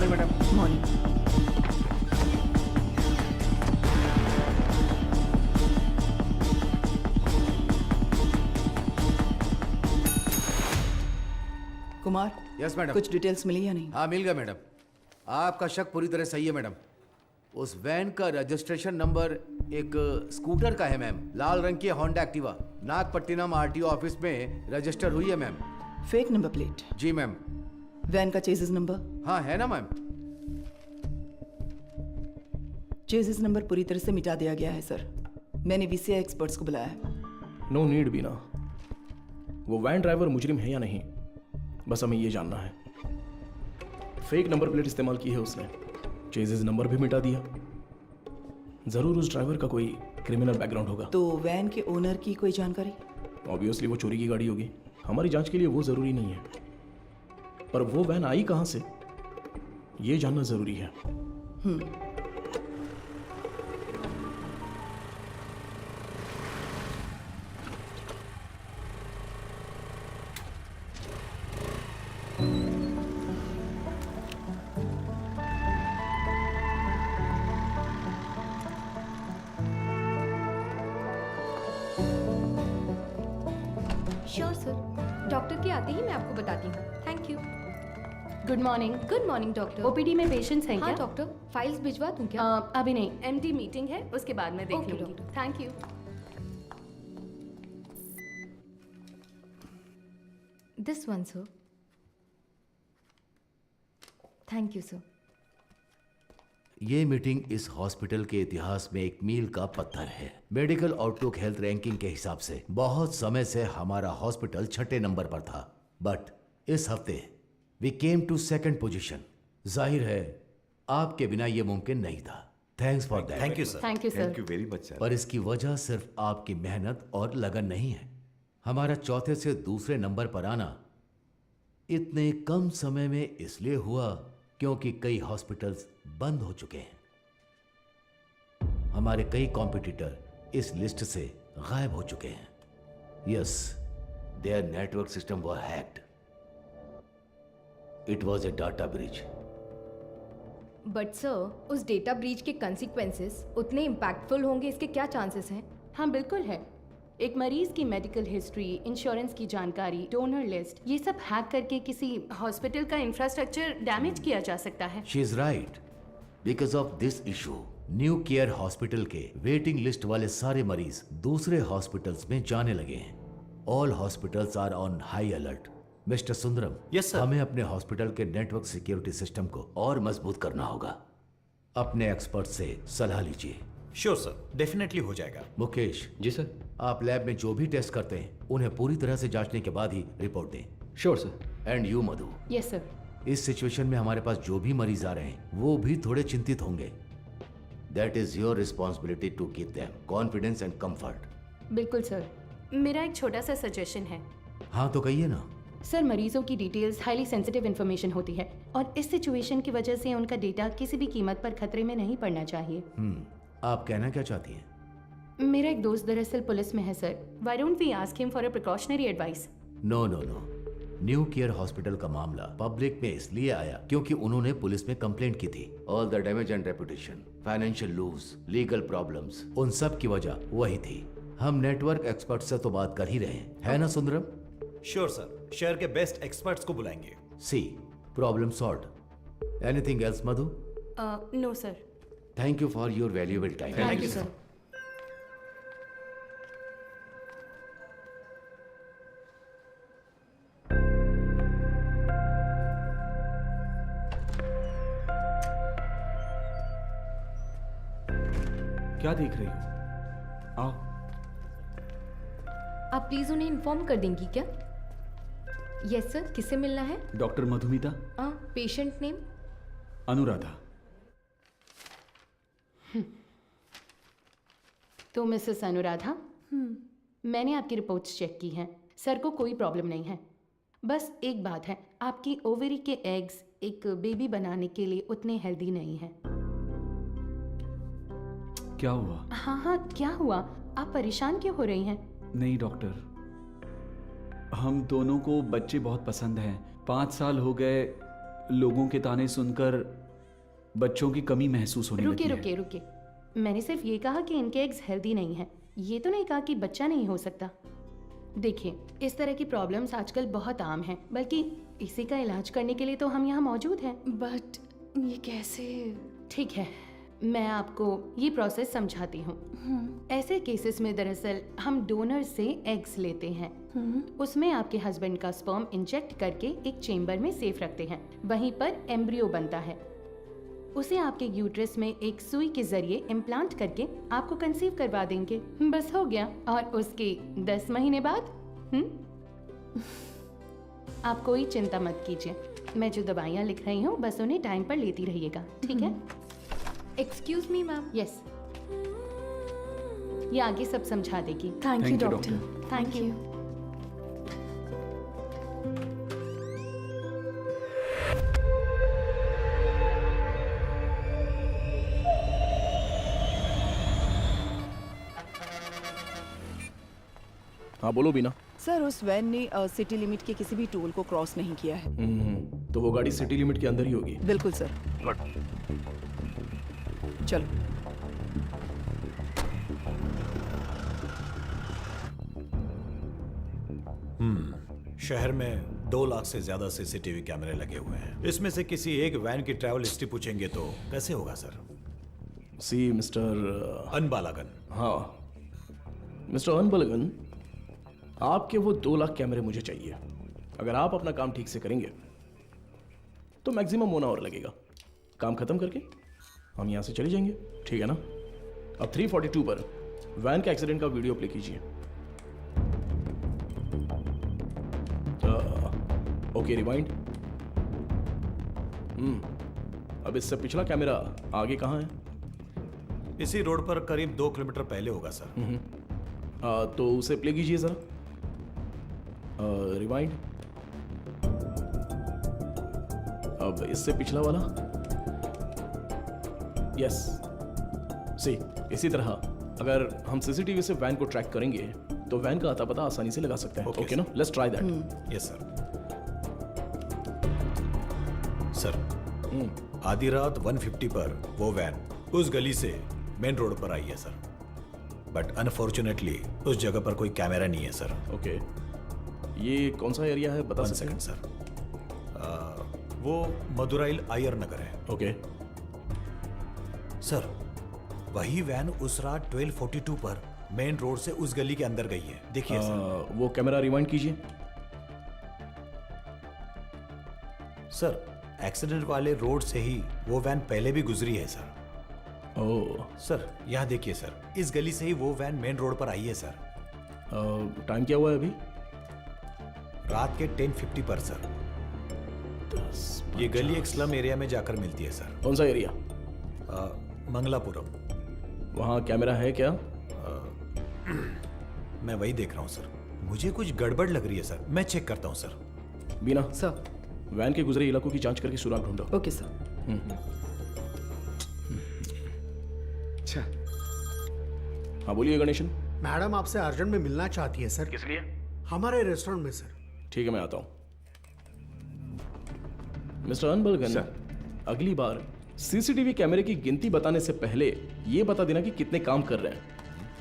Morning madam. Morning. Kumar, yes madam. कुछ details मिली या नहीं? हाँ मिल गया मैडम। आपका शक पूरी तरह सही है मैडम। उस वैन का रजिस्ट्रेशन नंबर एक स्कूटर का है मैम, लाल रंग की Honda Activa. Nagapattinam RTO office में रजिस्टर हुई है मैम। Fake number plate? जी मैम। वैन का चेसिस नंबर? हाँ है ना मैम। चेसिस नंबर पूरी तरह से मिटा दिया गया है सर। मैंने वीसीआई एक्सपर्ट्स को बुलाया है। नो नीड बीना। वो वैन ड्राइवर मुजरिम है या नहीं, बस हमें ये जानना है। फेक नंबर प्लेट इस्तेमाल की है उसने, चेजिस नंबर भी मिटा दिया। जरूर उस ड्राइवर का कोई क्रिमिनल बैकग्राउंड होगा। तो वैन के ओनर की कोई जानकारी? ऑब्वियसली वो चोरी की गाड़ी होगी। हमारी जांच के लिए वो जरूरी नहीं है, पर वो वैन आई कहां से ये जानना जरूरी है। श्योर सर, डॉक्टर के आते ही मैं आपको बताती हूँ। Thank you. Good morning. Good morning doctor. OPD में पेशेंट्स हैं हाँ क्या? डॉक्टर, फाइल्स भिजवा दूँ क्या? अभी नहीं, एमडी मीटिंग है, उसके बाद मैं देख Okay, लूंगी। doctor. Thank you. This one sir. Thank you sir. ये मीटिंग इस हॉस्पिटल के इतिहास में एक मील का पत्थर है। मेडिकल आउटलुक हेल्थ रैंकिंग के हिसाब से बहुत समय से हमारा हॉस्पिटल 6ठे नंबर पर था, बट इस हफ्ते we came to 2nd position. जाहिर है आपके बिना ये मुमकिन नहीं था। Thanks for that. Thank you sir. Thank you sir. Thank you very much sir. पर इसकी वजह सिर्फ आपकी मेहनत और लगन नहीं है। हमारा चौथे से दूसरे नंबर पर आना इतने कम समय में इसलिए हुआ क्योंकि कई हॉस्पिटल्स बंद हो चुके हैं। हमारे कई कॉम्पिटिटर इस लिस्ट से गायब हो चुके हैं। Yes, there network system were hacked. It was a data breach. But sir, उस डेटा ब्रीच के कंसिक्वेंसेस उतने इम्पैक्टफुल होंगे, इसके क्या चांसेस हैं? हाँ बिल्कुल है। एक मरीज की मेडिकल हिस्ट्री, इंश्योरेंस की जानकारी, डोनर लिस्ट, ये सब हैक करके किसी हॉस्पिटल का इंफ्रास्ट्रक्चर डैमेज किया जा सकता है। She is right. Because of this issue new care hospital के वेटिंग लिस्ट वाले सारे मरीज दूसरे हॉस्पिटल्स में जाने लगे हैं। All hospitals are on high alert. Mister Sundaram, Yes, sir. हमें अपने हॉस्पिटल के नेटवर्क सिक्योरिटी सिस्टम को और मजबूत करना होगा। अपने एक्सपर्ट से सलाह लीजिए। श्योर सर, डेफिनेटली हो जाएगा। मुकेश जी सर। आप लैब में जो भी टेस्ट करते हैं उन्हें पूरी तरह से जांचने के बाद ही रिपोर्ट दें। Sure sir. And you Madhu, yes sir. इस सिचुएशन में हमारे पास जो भी मरीज आ रहे हैं वो भी थोड़े चिंतित होंगे। That is your responsibility to keep them confidence and comfort. बिल्कुल सर। मेरा एक छोटा सा सजेशन है। हाँ तो कहिए ना। सर, मरीजों की डिटेल्स हाईली सेंसिटिव इन्फॉर्मेशन होती है और इस सिचुएशन की वजह से उनका डेटा किसी भी कीमत पर खतरे में नहीं पड़ना चाहिए। आप कहना क्या चाहती हैं? मेरा एक दोस्त दरअसल पुलिस में है sir. Why don't we ask him for a precautionary advice? No no no. New care hospital का मामला पब्लिक में इसलिए आया क्योंकि उन्होंने पुलिस में कंप्लेंट की थी। All the damage and reputation, financial lose, legal problems, उन सब की वजह वही थी। हम नेटवर्क एक्सपर्ट से तो बात कर ही रहे हैं, है ना सुंदरम? श्योर सर, शहर के बेस्ट एक्सपर्ट्स को बुलाएंगे। See, problem solved. Anything else Madhu? No sir. Thank you for your valuable time. Thank you sir. क्या देख रही हो? आओ। आप प्लीज उन्हें इन्फॉर्म कर देंगी क्या? यस सर, किससे मिलना है? Doctor Madhumita. Patient name? Anuradha. तो मिसेस अनुराधा, मैंने आपकी रिपोर्ट्स चेक की हैं। सर को कोई प्रॉब्लम नहीं है। बस एक बात है, आपकी ओवरी के एग्स एक बेबी बनाने के लिए उतने हेल्दी नहीं हैं। क्या हुआ? हाँ हाँ, क्या हुआ? आप परेशान क्यों हो रही हैं? नहीं डॉक्टर, हम दोनों को बच्चे बहुत पसंद हैं। 5 साल हो गए लोगों के ताने सुनकर बच्चों की कमी महसूस होने रुके लगी है। रुके रुके, मैंने सिर्फ ये कहा कि इनके एग्स हेल्दी नहीं हैं। ये तो नहीं कहा कि बच्चा नहीं हो सकता। देखिए, इस तरह की प्रॉब्लम्स आजकल बहुत आम हैं, बल्कि इसी का इलाज करने के लिए तो हम यहाँ मौजूद हैं। बट ये कैसे? ठीक है, मैं आपको ये प्रोसेस समझाती हूँ। ऐसे केसेस में दरअसल हम डोनर से एग्स लेते हैं, उसमें आपके हस्बैंड का स्पर्म इंजेक्ट करके एक चेम्बर में सेफ रखते हैं। वहीं पर एम्ब्रियो बनता है, उसे आपके यूट्रस में एक सुई के जरिए इम्प्लांट करके आपको कंसीव करवा देंगे। बस हो गया। और उसके 10 महीने बाद आप कोई चिंता मत कीजिए। मैं जो दवाइयाँ लिख रही हूँ बस उन्हें टाइम पर लेती रहिएगा, ठीक है? Excuse me ma'am. यस, ये आगे सब समझा देगी। Thank you Thank you, doctor. Thank you. हाँ बोलो बीना। सर, उस वैन ने सिटी लिमिट के किसी भी टोल को क्रॉस नहीं किया है। तो वो गाड़ी सिटी लिमिट के अंदर ही होगी। बिल्कुल सर। चलो। शहर में 2 लाख से ज्यादा सीसीटीवी कैमरे लगे हुए हैं। इसमें से किसी एक वैन की ट्रैवल हिस्ट्री पूछेंगे तो कैसे होगा सर? सी मिस्टर अनबालागन। हाँ मिस्टर अनबलगन, आपके वो 2 लाख कैमरे मुझे चाहिए। अगर आप अपना काम ठीक से करेंगे तो मैक्सिमम 1 आवर लगेगा। काम खत्म करके हम यहाँ से चले जाएंगे, ठीक है ना? अब 342 पर वैन के एक्सीडेंट का वीडियो प्ले कीजिए। Okay, rewind. अब इससे पिछला कैमरा आगे कहाँ है? इसी रोड पर करीब 2 किलोमीटर पहले होगा सर। तो उसे प्ले कीजिए जरा। रिवाइंड। अब इससे पिछला वाला। यस, सी इसी तरह अगर हम सीसीटीवी से वैन को ट्रैक करेंगे तो वैन का आता पता आसानी से लगा सकते हैं। Okay, ओके ना? Let's try that. Yes sir. Sir, आधी रात 150 पर वो वैन उस गली से मेन रोड पर आई है सर। बट अनफॉर्चुनेटली उस जगह पर कोई कैमरा नहीं है सर। ओके, ये कौन सा एरिया है बता 1 सकते हैं? Second sir. वो मदुराइल आयर नगर है ओके, सर। वही वैन उस रात 1242 पर मेन रोड से उस गली के अंदर गई है। देखिए सर। वो कैमरा रिवाइंड कीजिए। सर, एक्सीडेंट वाले रोड से ही वो वैन पहले भी गुजरी है सर। ओह, सर यहाँ देखिए सर, इस गली से ही वो वैन मेन रोड पर आई है सर। टाइम क्या हुआ है अभी? रात के 10:50 पर सर। ये गली एक स्लम एरिया में जाकर मिलती है सर। कौन सा एरिया? मंगलापुरम। वहाँ कैमरा है क्या? मैं वही देख रहा हूँ सर। मुझे कुछ गड़बड़ लग रही है सर। मैं चेक करता हूँ सर। बीना, सर। वैन के गुजरे इलाकों की जांच करके सुराग ढूंढो। Okay sir. अच्छा, हाँ बोलिए गणेशन। मैडम आपसे अर्जेंट में मिलना चाहती है सर। किस लिए? हमारे रेस्टोरेंट में सर। ठीक है, मैं आता हूँ। Mister Anbalagan, sir. अगली बार सीसीटीवी कैमरे की गिनती बताने से पहले ये बता देना कि कितने काम कर रहे हैं।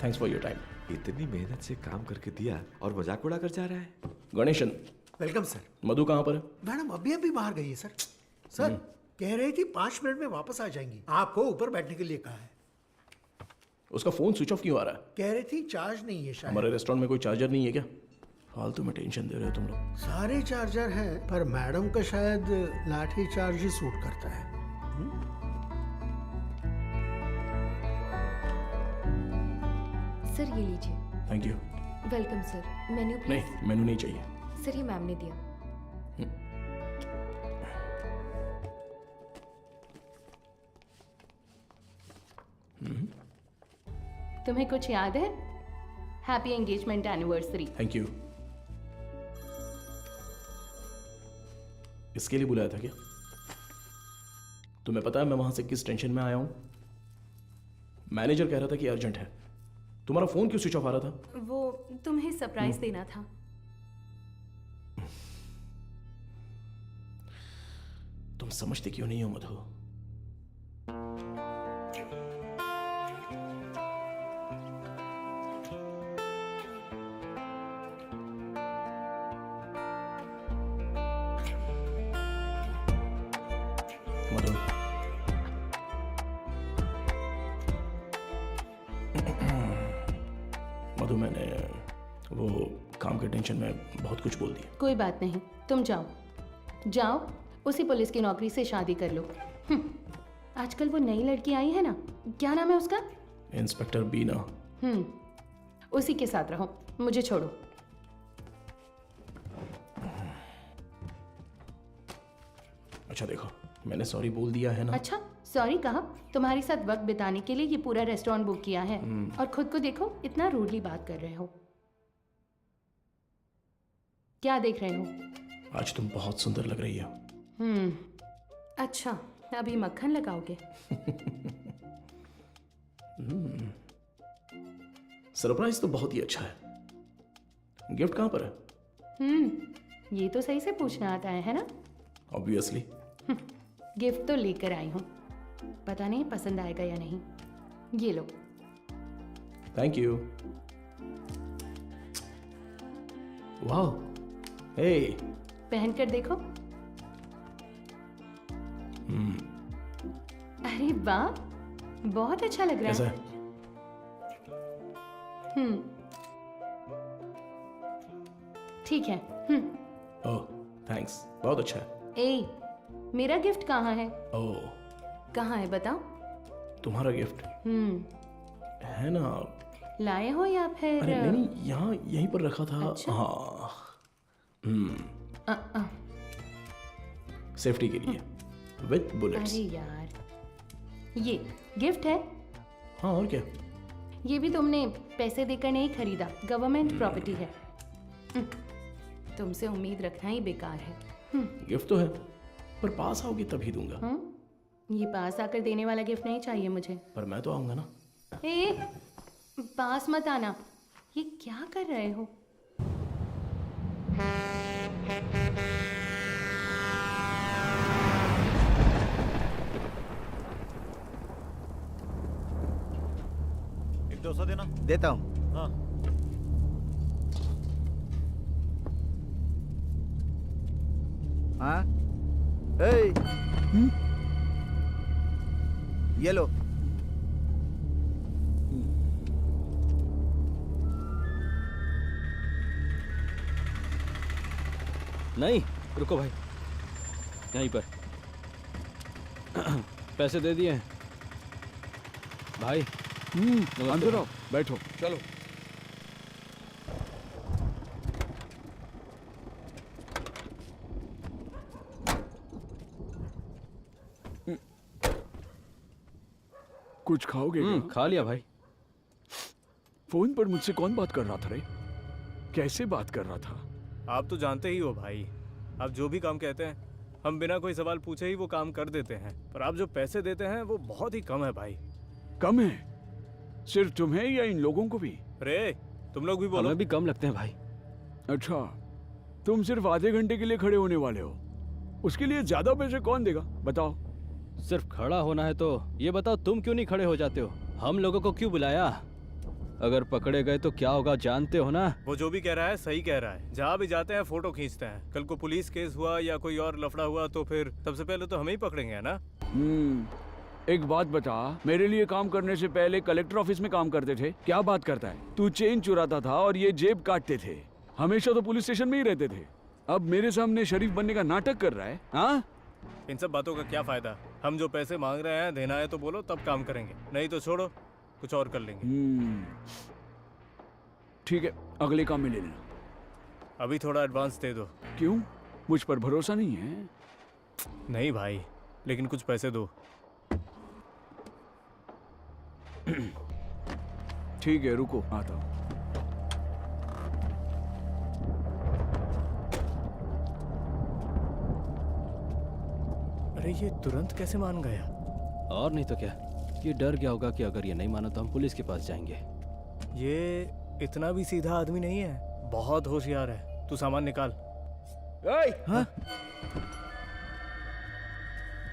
Thanks for your time. इतनी मेहनत से काम करके दिया और मजाक उड़ा कर जा रहा है। Ganesan, welcome sir. मधु कहाँ पर है? मैडम अभी अभी बाहर गई है सर। सर कह रही थी 5 मिनट में वापस आ जाएंगी। आपको ऊपर बैठने के लिए कहा है। उसका फोन स्विच ऑफ क्यों आ रहा है? कह रही थी चार्ज नहीं है शायद। हमारे रेस्टोरेंट में कोई चार्जर नहीं है क्या? फालतू में टेंशन दे रहे हो तुम लोग। सारे चार्जर हैं पर मैडम का शायद लाठी चार्ज ही सूट करता है। सर ये लीजिए। Thank you. Welcome sir. Menu please. नहीं, मेनू नहीं चाहिए। सर ये मैम ने दिया। तुम्हें कुछ याद है? Happy engagement anniversary. Thank you. इसके लिए बुलाया था क्या? तुम्हें पता है मैं वहां से किस टेंशन में आया हूं? मैनेजर कह रहा था कि अर्जेंट है। तुम्हारा फोन क्यों स्विच ऑफ आ रहा था? वो तुम्हें सरप्राइज देना था। तुम समझते क्यों नहीं हो मधु? मधु, मधु, मैंने वो काम के टेंशन में बहुत कुछ बोल दिया। कोई बात नहीं, तुम जाओ जाओ, उसी पुलिस की नौकरी से शादी कर लो। आजकल वो नई लड़की आई है ना, क्या नाम है उसका? इंस्पेक्टर बीना। उसी के साथ रहो, मुझे छोड़ो। अच्छा देखो, मैंने सॉरी बोल दिया है ना। अच्छा, सॉरी कहा? तुम्हारे साथ वक्त बिताने के लिए ये पूरा रेस्टोरेंट बुक किया है और खुद को देखो, इतना रूडली बात कर रहे हो। क्या देख रहे हो? आज तुम बहुत सुंदर लग रही हो। अच्छा, अभी मक्खन लगाओगे? सरप्राइज तो बहुत ही अच्छा है। गिफ्ट कहाँ पर है? ये तो सही से पूछना आता है ना? ऑब्वियसली। गिफ्ट तो लेकर आई हूँ, पता नहीं पसंद आएगा या नहीं। ये लो। Thank you. वाह, हे, पहन कर देखो। अरे वाह, बहुत अच्छा लग रहा कैसा है। है? ठीक है। ओह, थैंक्स, बहुत अच्छा है। ए, मेरा गिफ्ट कहाँ है? ओह, कहाँ है बताओ? तुम्हारा गिफ्ट है ना? लाए हो या फिर? अरे नहीं, यहाँ यहीं पर रखा था। अच्छा? हाँ, अ, सेफ्टी के लिए, विथ बुलेट्स। अरे यार, ये गिफ्ट है। हाँ, और क्या? ये भी तुमने पैसे देकर नहीं खरीदा, गवर्नमेंट प्रॉपर्टी है। तुमसे उम्मीद रखना ही बेकार है। गिफ्ट तो है, पर पास आओगी तभी दूंगा। ये पास आकर देने वाला गिफ्ट नहीं चाहिए मुझे। पर मैं तो आऊंगा ना। ए, पास मत आना। ये क्या कर रहे हो? एक 200 देना। देता हूँ। हाँ, हाँ, ए, ये लो। नहीं, रुको भाई, यहीं पर पैसे दे दिए हैं भाई। अंदर आओ, बैठो। चलो। कुछ खाओगे क्या? खा लिया भाई। फोन पर मुझसे कौन बात कर रहा था रे? कैसे बात कर रहा था? आप तो जानते ही हो भाई, आप जो भी काम कहते हैं हम बिना कोई सवाल पूछे ही वो काम कर देते हैं, पर आप जो पैसे देते हैं वो बहुत ही कम है भाई। कम है? सिर्फ तुम्हें या इन लोगों को भी? रे, तुम लोग भी बोलो। हमें भी कम लगते हैं भाई। अच्छा, तुम सिर्फ आधे घंटे के लिए खड़े होने वाले हो, उसके लिए ज्यादा पैसे कौन देगा बताओ? सिर्फ खड़ा होना है तो ये बताओ, तुम क्यों नहीं खड़े हो जाते हो? हम लोगों को क्यों बुलाया? अगर पकड़े गए तो क्या होगा जानते हो ना? वो जो भी कह रहा है सही कह रहा है। जहाँ भी जाते हैं फोटो खींचते हैं। कल को पुलिस केस हुआ या कोई और लफड़ा हुआ तो फिर सबसे पहले तो हमें ही पकड़ेंगे, है ना? एक बात बता, मेरे लिए काम करने से पहले कलेक्टर ऑफिस में काम करते थे, क्या बात करता है? तू चेन चुराता था और ये जेब काटते थे, हमेशा तो पुलिस स्टेशन में ही रहते थे, अब मेरे सामने शरीफ बनने का नाटक कर रहा है। हाँ, इन सब बातों का क्या फायदा? हम जो पैसे मांग रहे हैं, देना है तो बोलो, तब काम करेंगे, नहीं तो छोड़ो, कुछ और कर लेंगे। ठीक है, अगले काम में ले लेना। अभी थोड़ा एडवांस दे दो। क्यों? मुझ पर भरोसा नहीं है? नहीं भाई, लेकिन कुछ पैसे दो। ठीक है, रुको, आता हूँ। अरे ये तुरंत कैसे मान गया? और नहीं तो क्या, ये डर गया होगा कि अगर ये नहीं माना तो हम पुलिस के पास जाएंगे। ये इतना भी सीधा आदमी नहीं है, बहुत होशियार है। तू सामान निकाल। हाँ?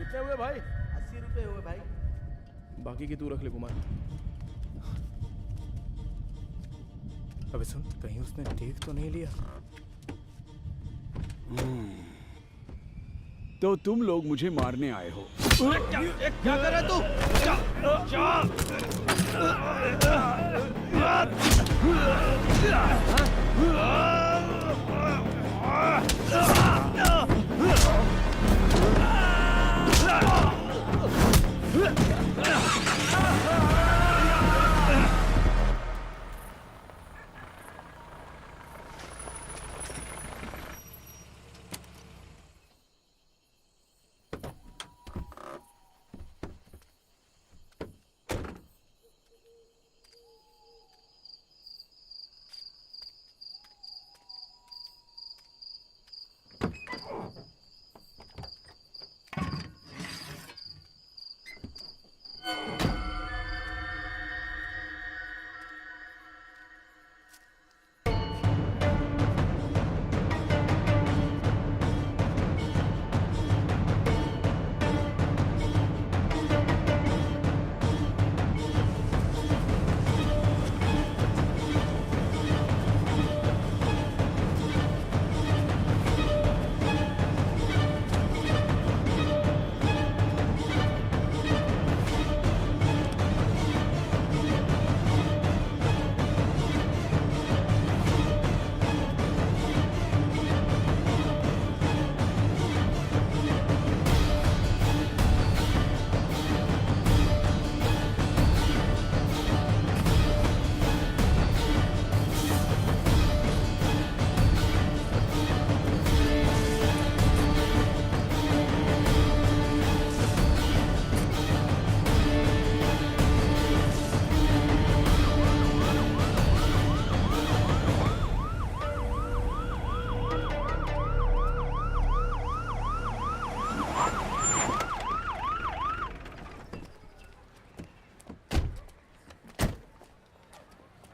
कितने हुए भाई? 80 रुपए हुए भाई। बाकी की तू रख ले कुमार। अबे सुन, कहीं उसने देख तो नहीं लिया? तो तुम लोग मुझे मारने आए हो। क्या कर रहा तू?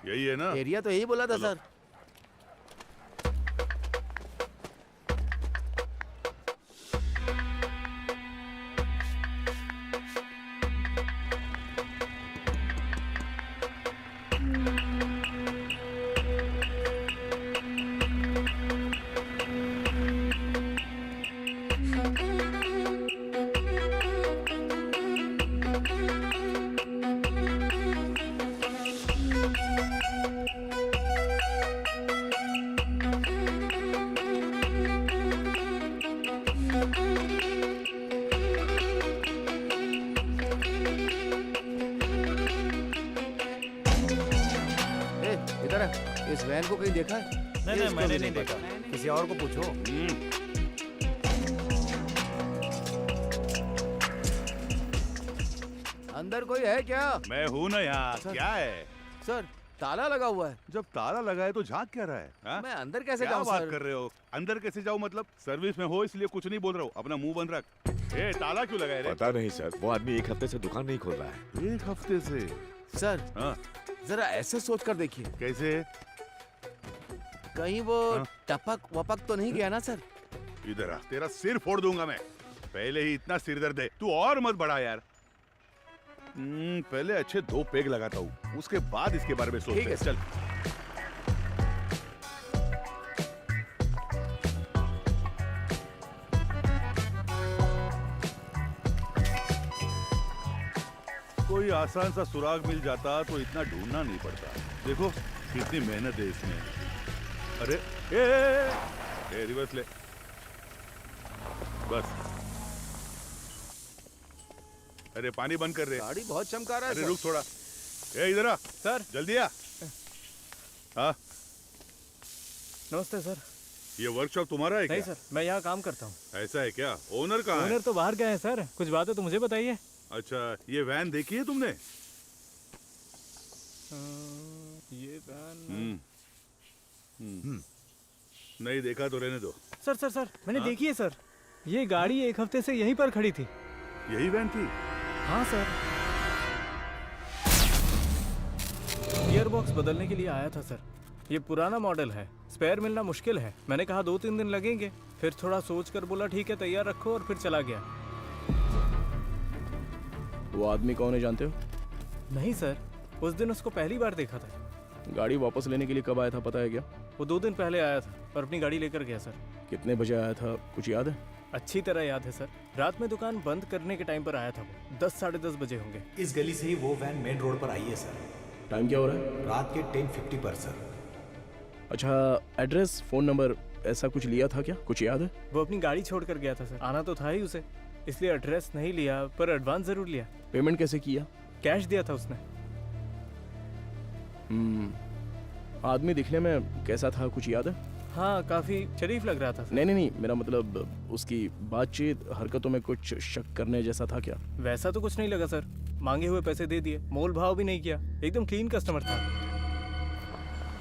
यही है ना? एरिया तो यही बोला था सर। इधर है, इस वैन को कहीं देखा है? नहीं, मैंने नहीं देखा। किसी और को पूछो। अंदर कोई है क्या? मैं हूँ ना यहाँ। क्या है सर? ताला लगा हुआ है। जब ताला लगा है तो झांक क्या रहा है? हा? मैं अंदर कैसे क्या जाऊँ बात सर? कर रहे हो? अंदर कैसे जाऊँ मतलब? सर्विस में हो इसलिए कुछ नहीं बोल रहा हूँ। अपना मुंह बंद रख। ए, ताला क्यों लगाए रे? पता नहीं सर, वो आदमी 1 हफ्ते से दुकान नहीं खोल रहा है। 1 हफ्ते से? सर हाँ। जरा ऐसे सोच कर देखिए, कैसे? कहीं वो हाँ? टपक वपक तो नहीं गया ना सर? इधर आ, तेरा सिर फोड़ दूंगा मैं। पहले ही इतना सिर दर्द है, तू और मत बढ़ा यार। पहले अच्छे 2 पेग लगाता हूँ, उसके बाद इसके बारे में सोचते हैं। चल। कोई आसान सा सुराग मिल जाता तो इतना ढूंढना नहीं पड़ता। देखो कितनी मेहनत है इसमें। अरे ए, रिवर्स ले बस। अरे पानी बंद कर रहे। गाड़ी बहुत चमका रहा है। अरे रुक थोड़ा। ए इधर आ सर। जल्दी आ। हाँ नमस्ते सर। ये वर्कशॉप तुम्हारा है क्या? नहीं सर, मैं यहाँ काम करता हूँ। ऐसा है क्या? ओनर कहाँ है? ओनर तो बाहर गए हैं सर। कुछ बात है तो मुझे बताइए। अच्छा, ये वैन देखी है तुमने? ये वैन नहीं देखा तो रहने दो। सर मैंने देखी है सर। ये गाड़ी 1 हफ्ते से यहीं पर खड़ी थी। यही वैन थी? हाँ सर। गियर बॉक्स बदलने के लिए आया था सर। ये पुराना मॉडल है, स्पेयर मिलना मुश्किल है। मैंने कहा 2-3 दिन लगेंगे, फिर थोड़ा सोच कर बोला ठीक है तैयार रखो और फिर चला गया। वो आदमी कौन है जानते हो? नहीं सर, उस दिन उसको पहली बार देखा था। गाड़ी वापस लेने के लिए कब आया था पता है क्या? वो 2 दिन पहले आया था और अपनी गाड़ी लेकर गया सर। कितने बजे आया था कुछ याद है? अच्छी तरह याद है सर, रात में दुकान बंद करने के टाइम पर आया था वो। 10 साढ़े 10 बजे होंगे। इस गली से ही वो वैन मेन रोड पर आई है सर। टाइम क्या हो रहा है? रात के 10:50 पर सर। अच्छा, एड्रेस, फोन नंबर ऐसा कुछ लिया था क्या? कुछ याद है? वो अपनी गाड़ी छोड़ कर गया था सर। आना तो था ही उसे, इसलिए एड्रेस नहीं लिया, पर एडवांस जरूर लिया। पेमेंट कैसे किया? कैश दिया था उसने। आदमी दिखने में कैसा था कुछ याद है? हाँ, काफी शरीफ लग रहा था सर। नहीं, मेरा मतलब उसकी बातचीत, हरकतों में कुछ शक करने जैसा था क्या? वैसा तो कुछ नहीं लगा सर, मांगे हुए पैसे दे दिए, मोल भाव भी नहीं किया, एकदम क्लीन कस्टमर था।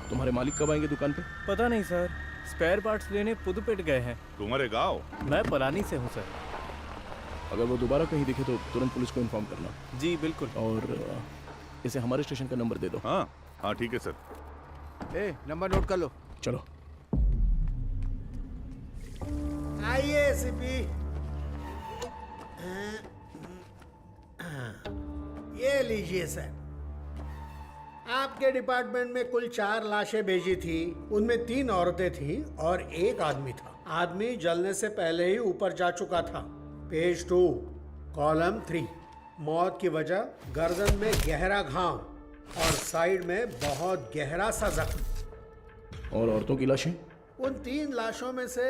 तुम्हारे मालिक कब आएंगे दुकान पे? पता नहीं सर, स्पेयर पार्ट्स लेने पुदुपेट गए हैं। तुम्हारे गांव? मैं पलानी से हूँ सर। अगर वो दोबारा कहीं दिखे तो तुरंत पुलिस को इन्फॉर्म करना। जी बिल्कुल। और इसे हमारे स्टेशन का नंबर दे दो। हाँ ठीक है सर। नंबर नोट कर लो। चलो। आइए एसीपी। ये लीजिए सर, आपके डिपार्टमेंट में कुल 4 लाशें भेजी थी। उनमें 3 औरतें थीं और 1 आदमी था। आदमी जलने से पहले ही ऊपर जा चुका था। Page 2, column 3। मौत की वजह गर्दन में गहरा घाव और साइड में बहुत गहरा सा जख्म। और औरतों की लाशें? उन 3 लाशों में से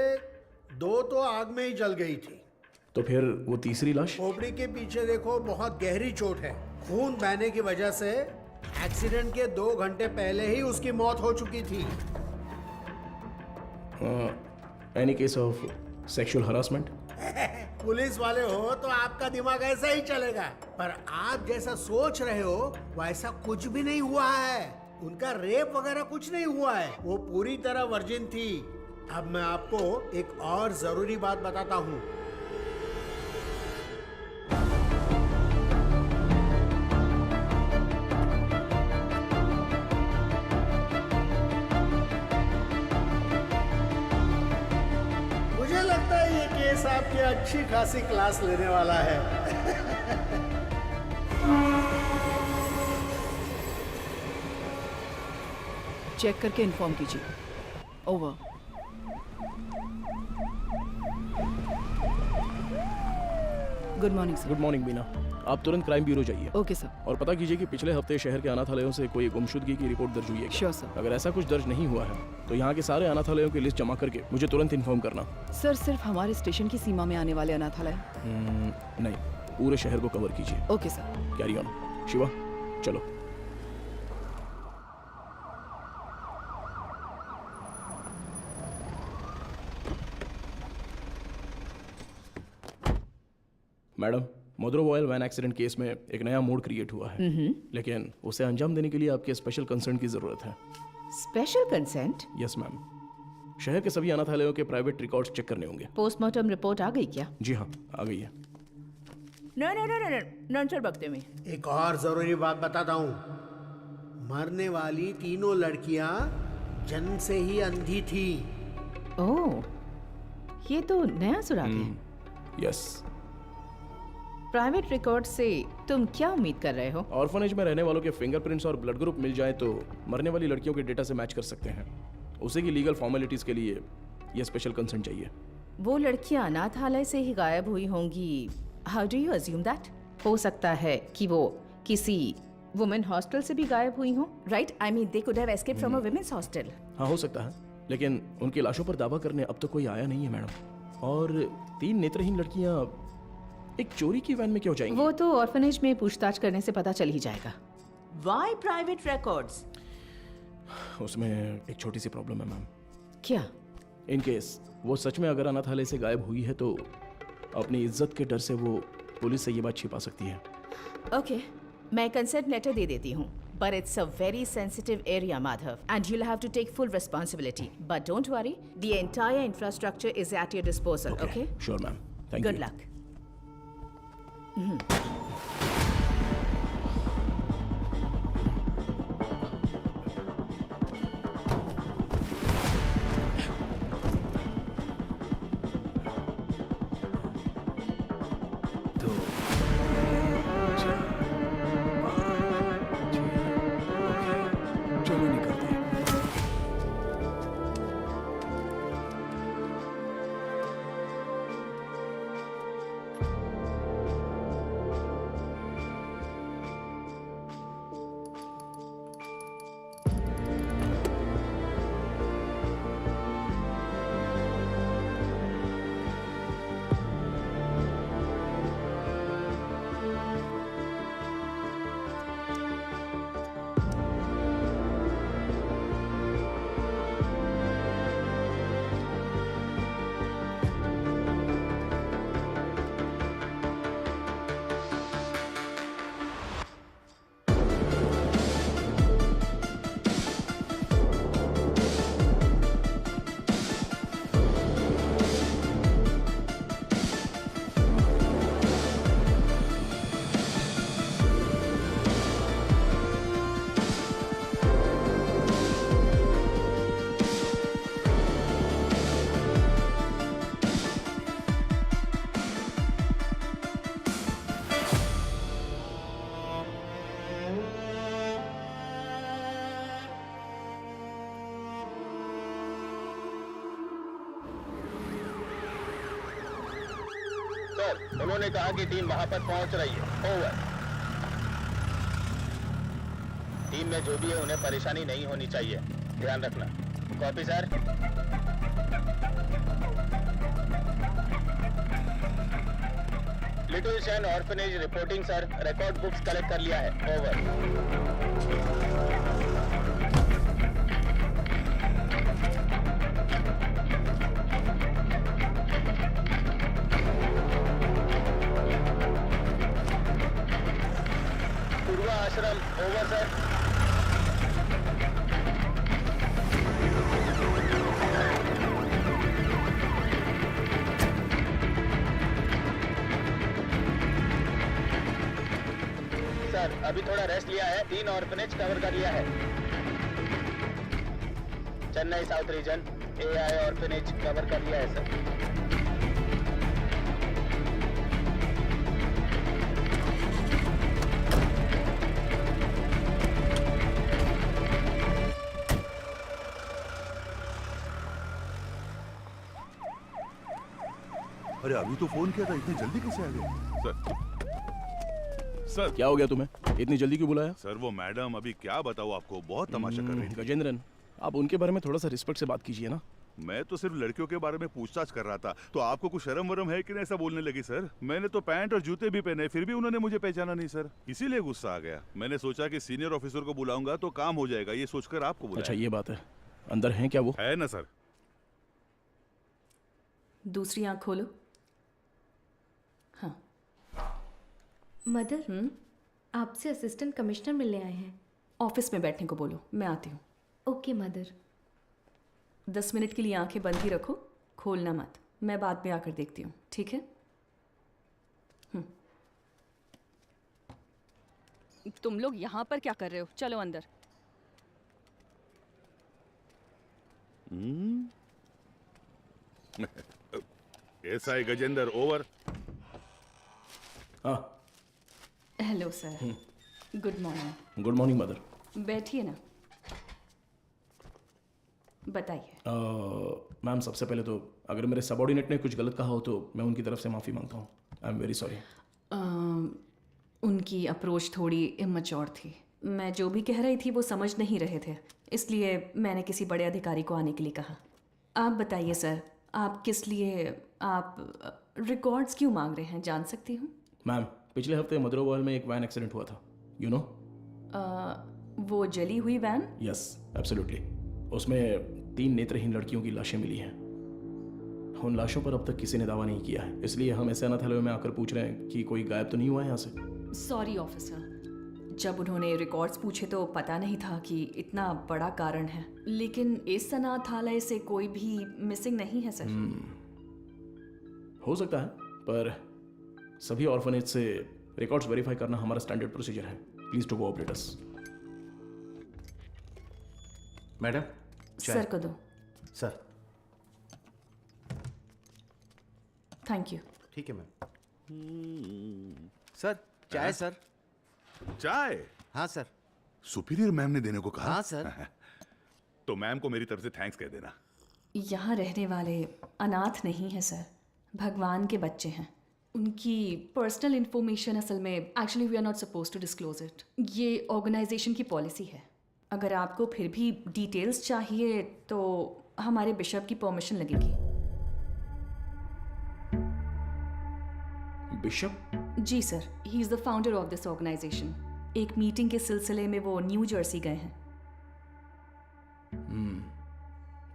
2 तो आग में ही जल गई थी। तो फिर वो तीसरी लाश? खोपड़ी के पीछे देखो, बहुत गहरी चोट है। खून बहने की वजह से एक्सीडेंट के 2 घंटे पहले ही उसकी मौत हो चुकी थी। Any case of sexual harassment? Police वाले हो तो आपका दिमाग ऐसा ही चलेगा, पर आप जैसा सोच रहे हो वैसा कुछ भी नहीं हुआ है। उनका रेप वगैरह कुछ नहीं हुआ है, वो पूरी तरह वर्जिन थी। अब मैं आपको एक और जरूरी बात बताता हूँ। मुझे लगता है ये केस आपकी अच्छी खासी क्लास लेने वाला है। चेक करके इन्फॉर्म कीजिए। Over. Good morning sir. Good morning Beena. आप तुरंत क्राइम ब्यूरो जाइए। Okay sir. और पता कीजिए कि पिछले हफ्ते शहर के अनाथालयों से कोई गुमशुदगी की रिपोर्ट दर्ज हुई है क्या? Sure sir. अगर ऐसा कुछ दर्ज नहीं हुआ है तो यहाँ के सारे अनाथालयों की लिस्ट जमा करके मुझे तुरंत इन्फॉर्म करना। सर, सिर्फ हमारे स्टेशन की सीमा में आने वाले अनाथालय? नहीं, पूरे शहर को कवर कीजिए। Okay sir. Carry on. Shiva, चलो। मैडम, मोद्रो ऑयल वैन एक्सीडेंट केस में एक नया मोड क्रिएट हुआ है, लेकिन उसे अंजाम देने के लिए आपके स्पेशल कंसर्न की जरूरत है। Special consent? Yes ma'am. शहर के सभी अनाथालयों के प्राइवेट रिकॉर्ड्स चेक करने होंगे। पोस्टमार्टम रिपोर्ट आ गई क्या? जी हाँ, आ गई है। नंचर बकते में एक और जरूरी बात बताता हूँ। मरने वाली तीनों लड़कियां जन्म से ही अंधी थी। ओह, ये तो नया सुराग है। यस। प्राइवेट रिकॉर्ड से तुम क्या उम्मीद कर रहे हो? ऑर्फनेज में रहने वालों के फिंगरप्रिंट्स और ब्लड ग्रुप मिल जाए तो मरने वाली लड़कियों के डेटा से मैच कर सकते हैं। उसे की लीगल फॉर्मेलिटीज के लिए ये स्पेशल कंसेंट चाहिए। वो लड़कियां अनाथालय से ही गायब हुई होंगी। How do you assume that? हो सकता है कि वो किसी वुमेन हॉस्टल से भी गायब हुई हो, right? I mean they could have escaped from a women's hostel. हाँ, हो सकता है, लेकिन उनकी लाशों पर दावा करने अब तक कोई आया नहीं है मैडम। और 3 नेत्रहीन लड़कियां एक चोरी की वैन में क्यों जाएंगी? वो तो ऑर्फनेज में पूछताछ करने से पता चल ही जाएगा। Why private records? उसमें एक छोटी सी प्रॉब्लम है मैम। क्या? इन केस वो सच में अगर अनाथालय से गायब हुई है तो अपनी इज्जत के डर से वो पुलिस से ये बात छिपा सकती है। ओके, मैं कंसेंट लेटर दे देती हूँ, but it's a very sensitive area, Madhav, and you'll have to take full responsibility. But don't worry, the entire infrastructure is at your disposal. Okay? Sure, ma'am. Thank you. Good luck. दो, चार, sir, उन्होंने कहा कि team वहां पर पहुंच रही है। ओवर। टीम में जो भी है उन्हें परेशानी नहीं होनी चाहिए, ध्यान रखना। Copy sir. लिटिल शैन orphanage reporting sir, record books collect कर लिया है। ओवर। पूर्वा आश्रम, ओवर सर। सर, अभी थोड़ा रेस्ट लिया है, 3 ऑर्फनेज कवर कर लिया है। Chennai south region, AI orphanage cover कर लिया है सर। अरे अभी तो फोन किया था, इतनी जल्दी कैसे आ गए? सर क्या हो गया तुम्हें? इतनी जल्दी क्यों बुलाया? सर वो मैडम, अभी क्या बताऊँ आपको, बहुत तमाशा कर रही थी। गजेंद्रन, आप उनके बारे में थोड़ा सा रिस्पेक्ट से बात कीजिए ना। मैं तो सिर्फ लड़कियों के बारे में पूछताछ कर रहा था, तो आपको कुछ शर्म वरम है कि नहीं ऐसा बोलने लगी? सर मैंने तो पैंट और जूते भी पहने, फिर भी उन्होंने मुझे पहचाना नहीं सर, इसीलिए गुस्सा आ गया। मैंने सोचा कि सीनियर ऑफिसर को बुलाऊंगा तो काम हो जाएगा, ये सोचकर आपको बुलाया। अच्छा ये बात है, अंदर हैं क्या वो? है ना सर। दूसरी आंख खोलो। हाँ मदर, आपसे असिस्टेंट कमिश्नर मिलने आए हैं। ऑफिस में बैठने को बोलो, मैं आती हूँ। Okay mother. 10 मिनट के लिए आंखें बंद ही रखो, खोलना मत। मैं बाद में आकर देखती हूँ, ठीक है? तुम लोग यहाँ पर क्या कर रहे हो? चलो अंदर। SI Gajendra, over. हाँ hello sir, good morning. Good morning mother. बैठिए ना, बताइए। मैम सबसे पहले तो अगर मेरे सबॉर्डिनेट ने कुछ गलत कहा हो तो मैं उनकी तरफ से माफ़ी मांगता हूँ। I am very sorry. उनकी अप्रोच थोड़ी इमैच्योर थी। मैं जो भी कह रही थी वो समझ नहीं रहे थे, इसलिए मैंने किसी बड़े अधिकारी को आने के लिए कहा। आप बताइए सर, आप किस लिए आप रिकॉर्ड्स क्यों मांग रहे हैं, जान सकती हूँ? मैम पिछले हफ्ते मदरोवाल में एक वैन एक्सीडेंट हुआ था, यू नो? वो जली हुई वैन? Yes absolutely. उसमें 3 नेत्रहीन लड़कियों की लाशें मिली हैं। उन लाशों पर अब तक किसी ने दावा नहीं किया है, इसलिए हम ऐसे अनाथालय में आकर पूछ रहे हैं कि कोई गायब तो नहीं हुआ है यहाँ से। सॉरी ऑफिसर, जब उन्होंने रिकॉर्ड्स पूछे तो पता नहीं था कि इतना बड़ा कारण है, लेकिन इस अनाथालय से कोई भी मिसिंग नहीं है सर। हो सकता है, पर सभी ऑर्फनेज से रिकॉर्ड्स वेरीफाई करना हमारा स्टैंडर्ड प्रोसीजर है। Please to cooperate us. Madam sir को दो। Sir thank you. ठीक है मैम। सर चाय सर। चाय? हाँ सर। सुपीरियर मैम ने देने को कहा? हाँ सर। तो मैम को मेरी तरफ से थैंक्स कह देना। यहाँ रहने वाले अनाथ नहीं हैं सर, भगवान के बच्चे हैं। उनकी पर्सनल इंफॉर्मेशन असल में actually we are not suppose to disclose it. ये ऑर्गेनाइजेशन की पॉलिसी है। अगर आपको फिर भी डिटेल्स चाहिए तो हमारे बिशप की परमिशन लगेगी। बिशप? जी sir, he is the founder of this organisation. एक मीटिंग के सिलसिले में वो न्यू जर्सी गए हैं।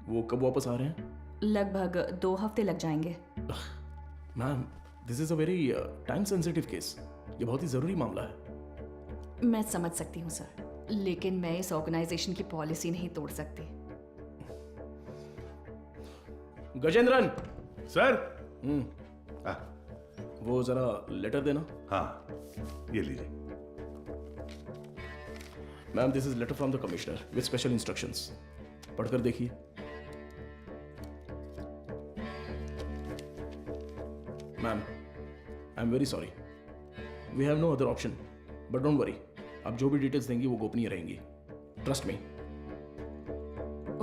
वो कब वापस आ रहे हैं? लगभग 2 हफ्ते लग जाएंगे। Ma'am this is a very time sensitive case, ये बहुत ही ज़रूरी मामला है। मैं समझ सकती हूँ सर, लेकिन मैं इस ऑर्गेनाइजेशन की पॉलिसी नहीं तोड़ सकती। गजेंद्रन सर। वो जरा लेटर देना। हाँ ये लीजिए। Ma'am this is letter from the commissioner with special instructions. पढ़कर देखिए। Ma'am I am very sorry, we have no other option, but don't worry, आप जो भी डिटेल्स देंगी वो गोपनीय रहेंगी। Trust me.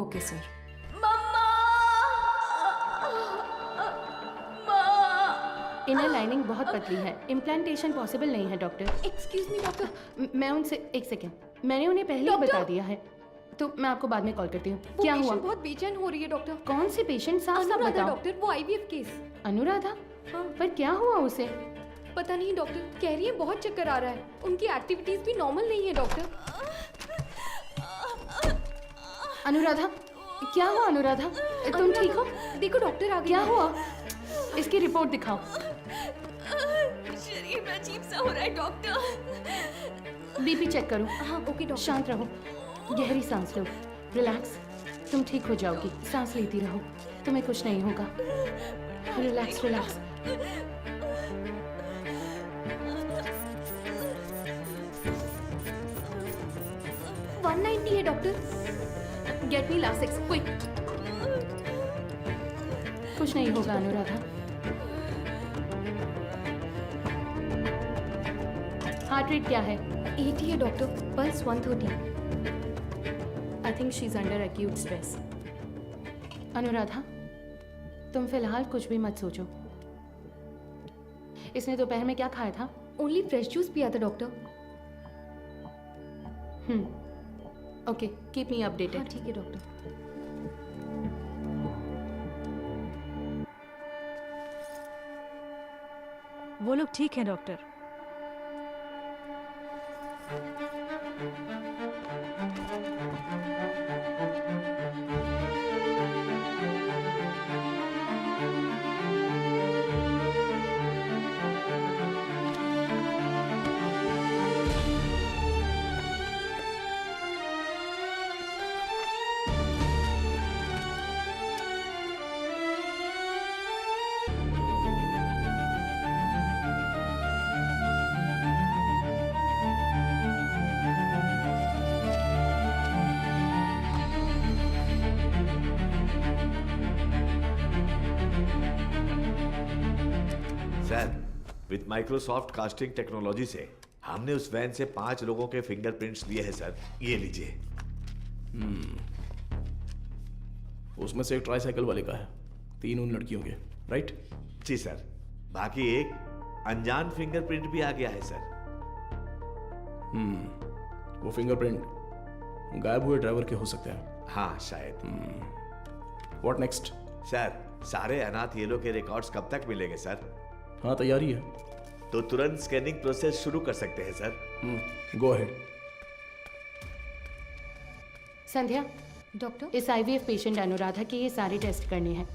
Okay sir. Inner lining बहुत पतली है, इम्प्लांटेशन पॉसिबल नहीं है डॉक्टर। Excuse me doctor. मैं उनसे एक सेकेंड, मैंने उन्हें पहले ही बता दिया है, तो मैं आपको बाद में कॉल करती हूँ। क्या हुआ? बहुत बेचैन हो रही है डॉक्टर। कौन सी पेशेंट? साफ साफ अनुराधा बताओ। डॉक्टर, वो आईवीएफ केस। अनुराधा? हाँ। पर क्या हुआ उसे? पता नहीं डॉक्टर, कह रही है बहुत चक्कर आ रहा है, उनकी एक्टिविटीज भी नॉर्मल नहीं है डॉक्टर। अनुराधा, क्या हुआ अनुराधा? तुम ठीक हो? देखो डॉक्टर आ गए। क्या हुआ? इसकी रिपोर्ट दिखाओ। शरीर में अजीब सा हो रहा है डॉक्टर। बीपी चेक करो। हाँ ओके डॉक्टर। शांत रहो, गहरी सांस लो, रिलैक्स। तुम ठीक हो जाओगी, सांस लेती रहो, तुम्हें कुछ नहीं होगा। Relax relax. है doctor. Get me Lasix quick. कुछ नहीं होगा अनुराधा। हार्ट रेट क्या है? 80 है doctor, pulse 130। I think she is under acute stress. Anuradha, तुम फिलहाल कुछ भी मत सोचो। इसने दोपहर में क्या खाया था? ओनली फ्रेश जूस पिया था doctor. Okay, keep me updated. हाँ ठीक है डॉक्टर। वो लोग ठीक हैं doctor. With Microsoft casting technology से हमने उस वैन से 5 लोगों के फिंगरप्रिंट्स लिए हैं सर। ये लीजिए। उसमें से एक ट्राईसाइकिल वाले का है, 3 उन लड़कियों के, राइट? जी सर। बाकी एक अनजान फिंगरप्रिंट भी आ गया है सर। वो फिंगरप्रिंट गायब हुए ड्राइवर के हो सकते हैं। हाँ शायद। What next? सर, सारे अनाथ येलो के रिकॉर्ड्स कब तक मिलेंगे सर? हाँ, तैयारी है। तो तुरंत स्कैनिंग प्रोसेस शुरू कर सकते हैं sir. Go ahead. Sandhya, doctor, इस आईवीएफ पेशेंट अनुराधा के ये सारे टेस्ट करने हैं।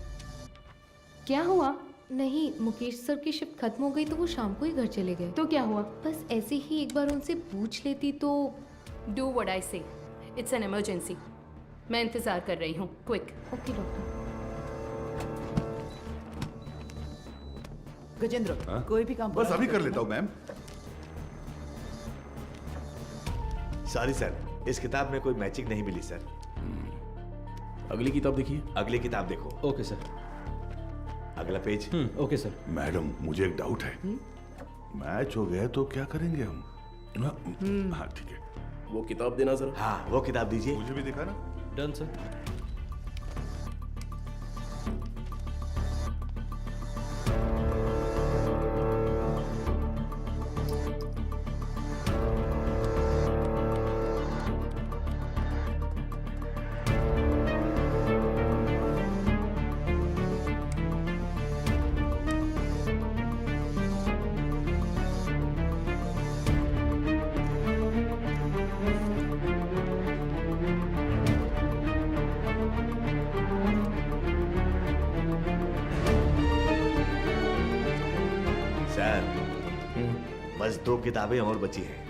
क्या हुआ? नहीं, मुकेश सर की शिफ्ट खत्म हो गई तो वो शाम को ही घर चले गए। तो क्या हुआ? बस ऐसे ही एक बार उनसे पूछ लेती तो। डू व्हाट आई से, इट्स एन इमरजेंसी। मैं इंतजार कर रही हूँ, क्विक। Okay doctor. गजेंद्र, कोई भी काम बस अभी कर लेता हूँ मैम। सॉरी सर, इस किताब में कोई मैचिंग नहीं मिली सर। अगली किताब देखिए। अगली किताब देखो। Okay sir. अगला पेज। Okay sir. मैडम, मुझे एक डाउट है। मैच हो गया तो क्या करेंगे हम? हाँ ठीक है। वो किताब देना जरा। हाँ, वो किताब दीजिए। मुझे भी दिखा ना। Done sir. बस 2 किताबें और बची हैं।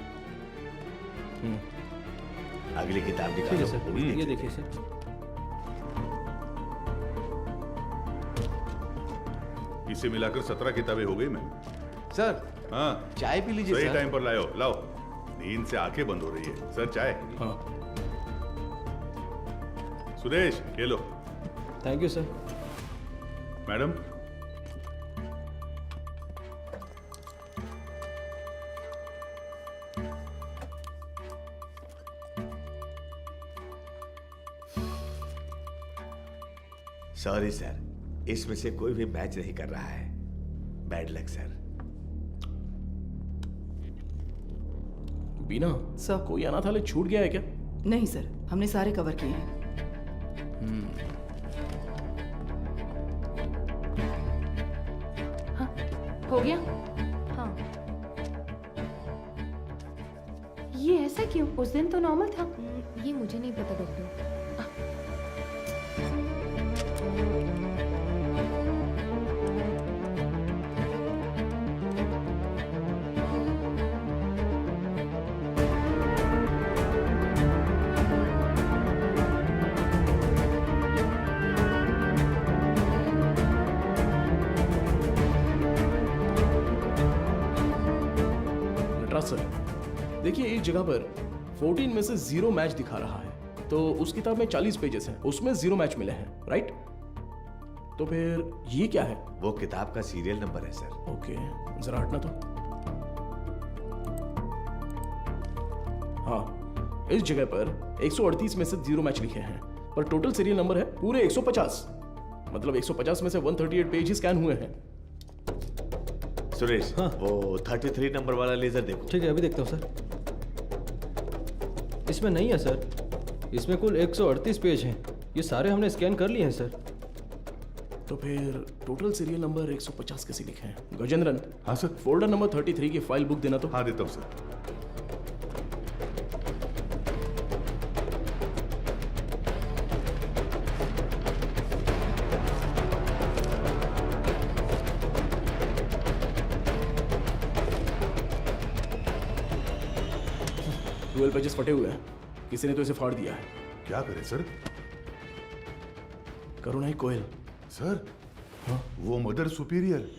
अगली किताब निकालो। सर, ये देखिए सर। इसे मिलाकर 17 किताबें हो गई मैम। सर, हाँ, चाय पी लीजिए सही सर। टाइम पर लाओ। लाओ, नींद से आंखें बंद हो रही है। सर चाय। हाँ। सुरेश, ये लो। Thank you sir. Madam, sorry sir, इसमें से कोई भी मैच नहीं कर रहा है। Bad luck sir. Beena sir कोई अनाथालय छूट गया है क्या? नहीं सर, हमने सारे कवर किए हैं। हो गया? हाँ। ये ऐसा क्यों? उस दिन तो नॉर्मल था। ये मुझे नहीं पता डॉक्टर। नटराज सर, देखिए एक जगह पर 14 में से 0 मैच दिखा रहा है, तो उस किताब में 40 पेजेस हैं, उसमें 0 मैच मिले हैं, राइट? तो फिर ये क्या है? वो किताब का सीरियल नंबर है सर। ओके, जरा हटना तो। हाँ, इस जगह पर 138 में से 0 मैच लिखे हैं, पर टोटल सीरियल नंबर है पूरे 150। मतलब 150 में से 138 पेज ही स्कैन हुए हैं। सुरेश, वो 33 नंबर वाला लेजर देखो। ठीक है, अभी देखता हूँ सर। इसमें नहीं है सर, इसमें कुल 138 पेज हैं। ये सारे हमने स्कैन कर लिए हैं सर। तो फिर टोटल सीरियल नंबर 150 कैसे लिखे हैं? गजेंद्रन। हाँ सर। फोल्डर नंबर 33 की फाइल बुक देना तो। हाँ देता हूँ सर। ट्वेल्व पेजेस फटे हुए हैं, किसी ने तो इसे फाड़ दिया है। क्या करें सर? करुणाई कोयल। सर, हाँ? वो मदर सुपीरियर।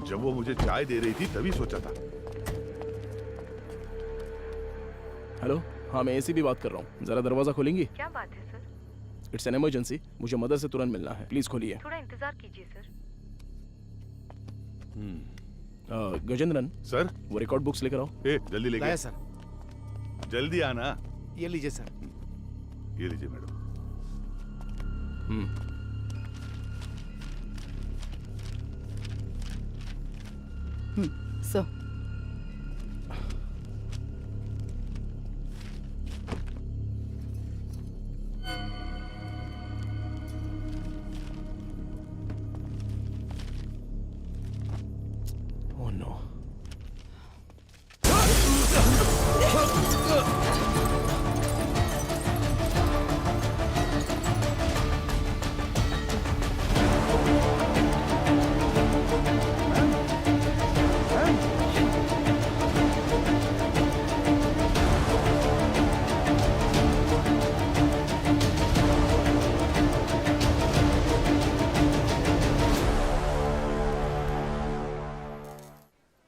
जब वो मुझे चाय दे रही थी तभी सोचा था। हेलो, हाँ मैं एसीपी बात कर रहा हूँ, जरा दरवाजा खोलेंगी? क्या बात है सर? इट्स एन इमरजेंसी, मुझे मदर से तुरंत मिलना है, प्लीज खोलिए। थोड़ा इंतजार कीजिए सर। गजेंद्रन सर, वो रिकॉर्ड बुक्स लेकर आओ। जल्दी लेके लाया सर। जल्दी आना। ये लीजिए सर। ये लीजिए मैडम। Sir oh no.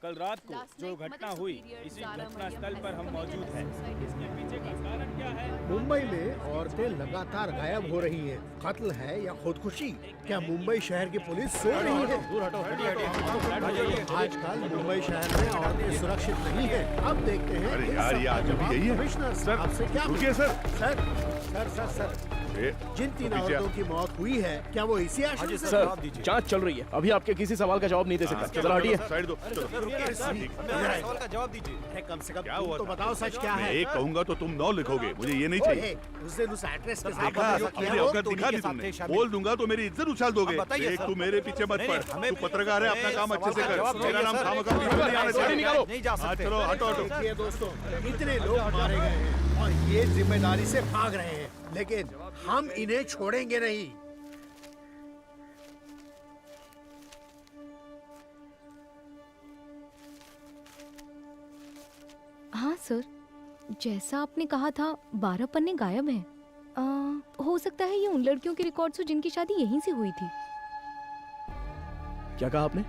कल रात को जो घटना हुई, इसी घटना स्थल पर हम मौजूद हैं। इसके पीछे का कारण क्या है? मुंबई में औरतें लगातार गायब हो रही हैं। कत्ल है या खुदकुशी? क्या मुंबई शहर की पुलिस सो रही है? आजकल मुंबई शहर में औरतें सुरक्षित नहीं है। अब देखते हैं। अरे यार, ये आज भी यही है। कमिश्नर सर, आपसे क्या रुकिए sir. Sir sir sir sir जिन 3 औरतों की मौत हुई है, क्या वो इसी आशंका से? सर, जांच चल रही है, अभी आपके किसी सवाल का जवाब नहीं दे सकता। जरा हटिए। साइड दो। सवाल का जवाब दीजिए। अरे कम से कम क्या तुम हुआ तो था? बताओ सच क्या मैं है? एक कहूंगा तो तुम 9 लिखोगे, मुझे ये नहीं चाहिए। उस दिन उस एक्ट्रेस के साथ देखा, जो किया अपनी वो औकात दिखा दी तुमने। बोल दूंगा तो मेरी इज्जत उछाल दोगे। देख, तू मेरे पीछे मत पड़। तू पत्रकार है, अपना काम अच्छे से कर। मेरा नाम खामखा नहीं आना चाहिए। हाँ, चलो हटो हटो। देखिए दोस्तों, इतने लोग मारे गए हैं और ये जिम्मेदारी से भाग रहे हैं, लेकिन हम इन्हें छोड़ेंगे नहीं। हाँ सर, जैसा आपने कहा था 12 पन्ने गायब हैं। हो सकता है ये उन लड़कियों के रिकॉर्ड्स हो जिनकी शादी यहीं से हुई थी। क्या कहा आपने?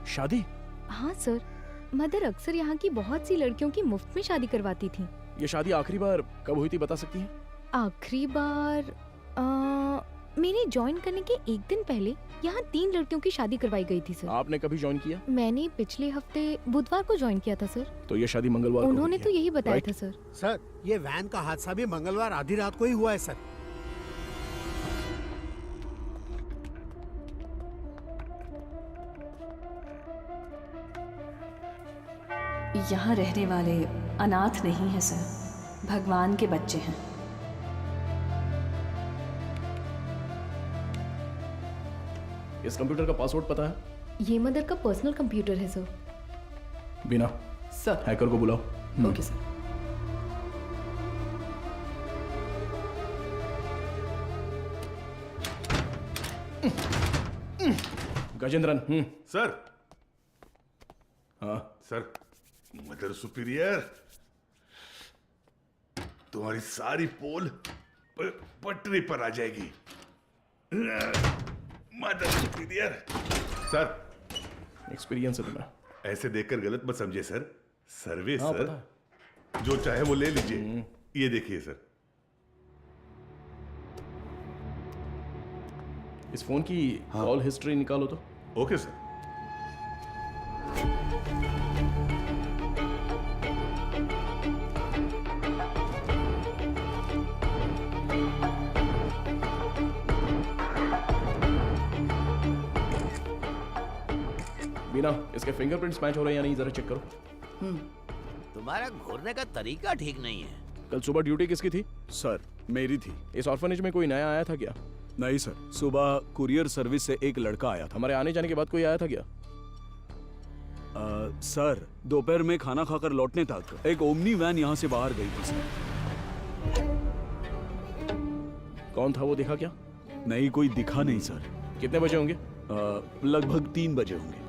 शादी? हाँ सर, मदर अक्सर यहाँ की बहुत सी लड़कियों की मुफ्त में शादी करवाती थी। ये शादी आखिरी बार कब हुई थी बता सकती हैं? आखिरी बार मेरे ज्वाइन करने के एक दिन पहले यहाँ 3 लड़कियों की शादी करवाई गई थी सर। आपने कभी ज्वाइन किया? मैंने पिछले हफ्ते बुधवार को ज्वाइन किया था सर। तो ये शादी मंगलवार को उन्होंने हुई तो है, यही बताया राइट? था सर। सर ये वैन का हादसा भी मंगलवार आधी रात को ही हुआ है सर। यहाँ रहने वाले अनाथ नहीं हैं सर, भगवान के बच्चे हैं। इस कंप्यूटर का पासवर्ड पता है? ये मदर का पर्सनल कंप्यूटर है सर। बिना सर हैकर को बुलाओ। Okay sir. गजेंद्रन। सर। हाँ सर, मदर सुपीरियर, तुम्हारी सारी पोल पटरी पर आ जाएगी। Mother superior. सर, एक्सपीरियंस है तुम्हें। ऐसे देखकर गलत मत समझिए सर। सर्विस हाँ, सर, पता जो चाहे वो ले लीजिए। ये देखिए सर। इस फोन की कॉल हिस्ट्री निकालो तो। Okay sir. बिना इसके फिंगरप्रिंट्स मैच हो रहे हैं या नहीं जरा चेक करो। तुम्हारा घूरने का तरीका ठीक नहीं है। कल सुबह ड्यूटी किसकी थी? सर मेरी थी। इस ऑर्फनेज में कोई नया आया था क्या? नहीं सर, सुबह कुरियर सर्विस से एक लड़का आया था। हमारे आने जाने के बाद कोई आया था क्या? सर दोपहर में खाना खाकर लौटने तक एक ओमनी वैन यहाँ से बाहर गई थी सर। कौन था वो दिखा क्या? नहीं, कोई दिखा नहीं सर। कितने बजे होंगे? लगभग 3 बजे होंगे।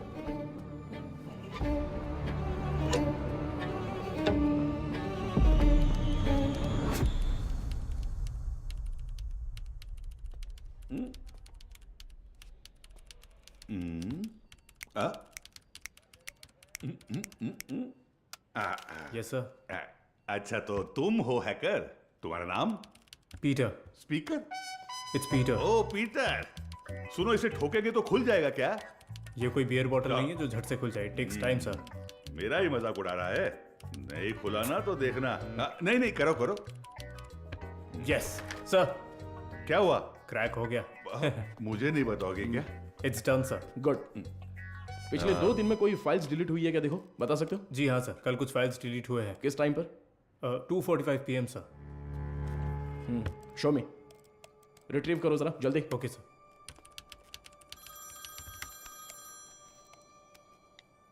Yes sir. अच्छा, तो तुम हो हैकर। तुम्हारा नाम? Peter. Speaker? It's Peter. Oh Peter, सुनो, इसे ठोकेंगे तो खुल जाएगा क्या? ये कोई बियर बॉटल नहीं है जो झट से खुल जाए। Takes time sir. मेरा ही मजाक उड़ा रहा है। नहीं खुला ना तो देखना। नहीं नहीं, करो करो। Yes sir. क्या हुआ? क्रैक हो गया। मुझे नहीं बताओगे क्या? It's done sir. गुड। पिछले 2 दिन में कोई फाइल्स डिलीट हुई है क्या? देखो, बता सकते हो? जी हाँ सर, कल कुछ फाइल्स डिलीट हुए हैं। किस टाइम पर? 2:45 PM सर। शो मी। रिट्रीव करो जरा जल्दी। Okay sir.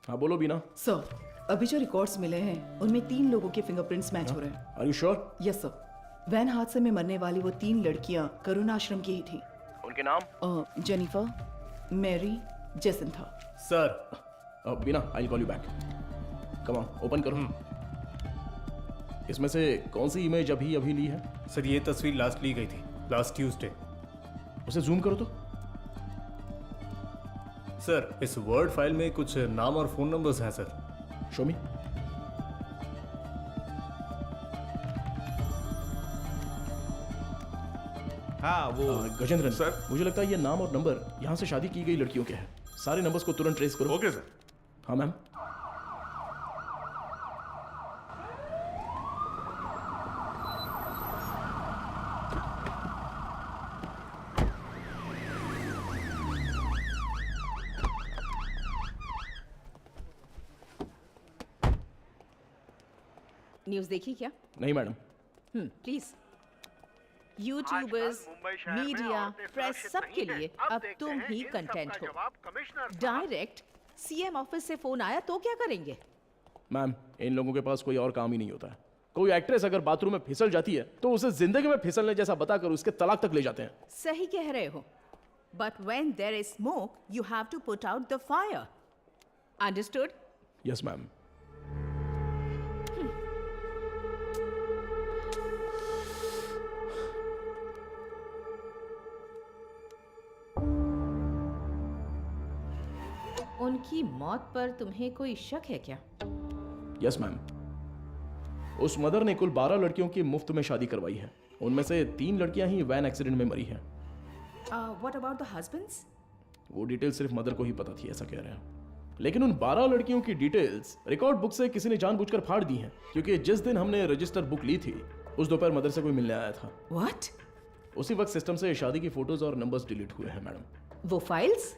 हाँ बोलो बीना। सर अभी जो रिकॉर्ड्स मिले हैं उनमें 3 लोगों के फिंगरप्रिंट्स मैच हो रहे हैं। Are you sure? Yes sir. Van हादसे में मरने वाली वो 3 लड़कियां करुणा आश्रम की ही थी। उनके नाम? Jennifer, Mary, Jacintha. Sir Beena, I call you back. Come on, open करो। इसमें से कौन सी इमेज अभी ली है? सर ये तस्वीर लास्ट ली गई थी, लास्ट ट्यूसडे। उसे जूम करो तो। सर इस वर्ड फाइल में कुछ नाम और फोन नंबर्स हैं सर। शो मी। हाँ वो गजेंद्रन सर, मुझे लगता है ये नाम और नंबर यहाँ से शादी की गई लड़कियों के हैं। सारे नंबर्स को तुरंत ट्रेस करो। Okay sir. हाँ मैम। न्यूज़ देखी क्या? नहीं madam. Please. YouTubers, media, press, सबके लिए अब तुम ही कंटेंट हो। डायरेक्ट सीएम ऑफिस से फोन आया तो क्या करेंगे? मैम इन लोगों के पास कोई और काम ही नहीं होता है। कोई एक्ट्रेस अगर बाथरूम में फिसल जाती है तो उसे जिंदगी में फिसलने जैसा बताकर उसके तलाक तक ले जाते हैं। सही कह रहे हो। But when there is smoke you have to put out the fire. Understood? Yes ma'am. उनकी मौत पर तुम्हें कोई शक है क्या? Yes ma'am. उस मदर ने कुल 12 लड़कियों की मुफ्त में शादी करवाई है। उनमें से 3 लड़कियां ही वैन एक्सीडेंट में मरी हैं। What about the husbands? वो डिटेल सिर्फ मदर को ही पता थी, ऐसा कह रहे हैं। लेकिन उन 12 लड़कियों की डिटेल्स रिकॉर्ड बुक से किसी ने जानबूझकर फाड़ दी हैं, क्योंकि जिस दिन हमने रजिस्टर बुक ली थी उस दोपहर मदर से कोई मिलने आया था। व्हाट? उसी वक्त सिस्टम से शादी की फोटोज और नंबर्स डिलीट हुए हैं मैडम। वो फाइल्स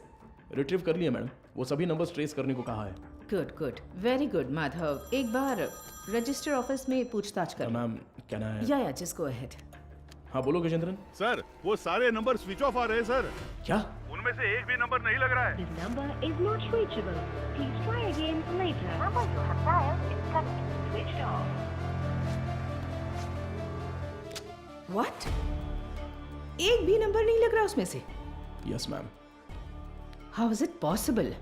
रिट्रीव कर लिए मैडम। वो सभी नंबर्स ट्रेस करने को कहा है। Good good, very good Madhav. एक बार रजिस्टर ऑफिस में पूछताछ कर। मैम कहना है। या जस्ट गो अहेड। हाँ बोलो गजेंद्रन। सर वो सारे नंबर स्विच ऑफ आ रहे हैं सर। क्या? उनमें से एक भी नंबर नहीं लग रहा है। व्हाट? एक भी नंबर नहीं लग रहा उसमें से? Yes ma'am. How is it possible?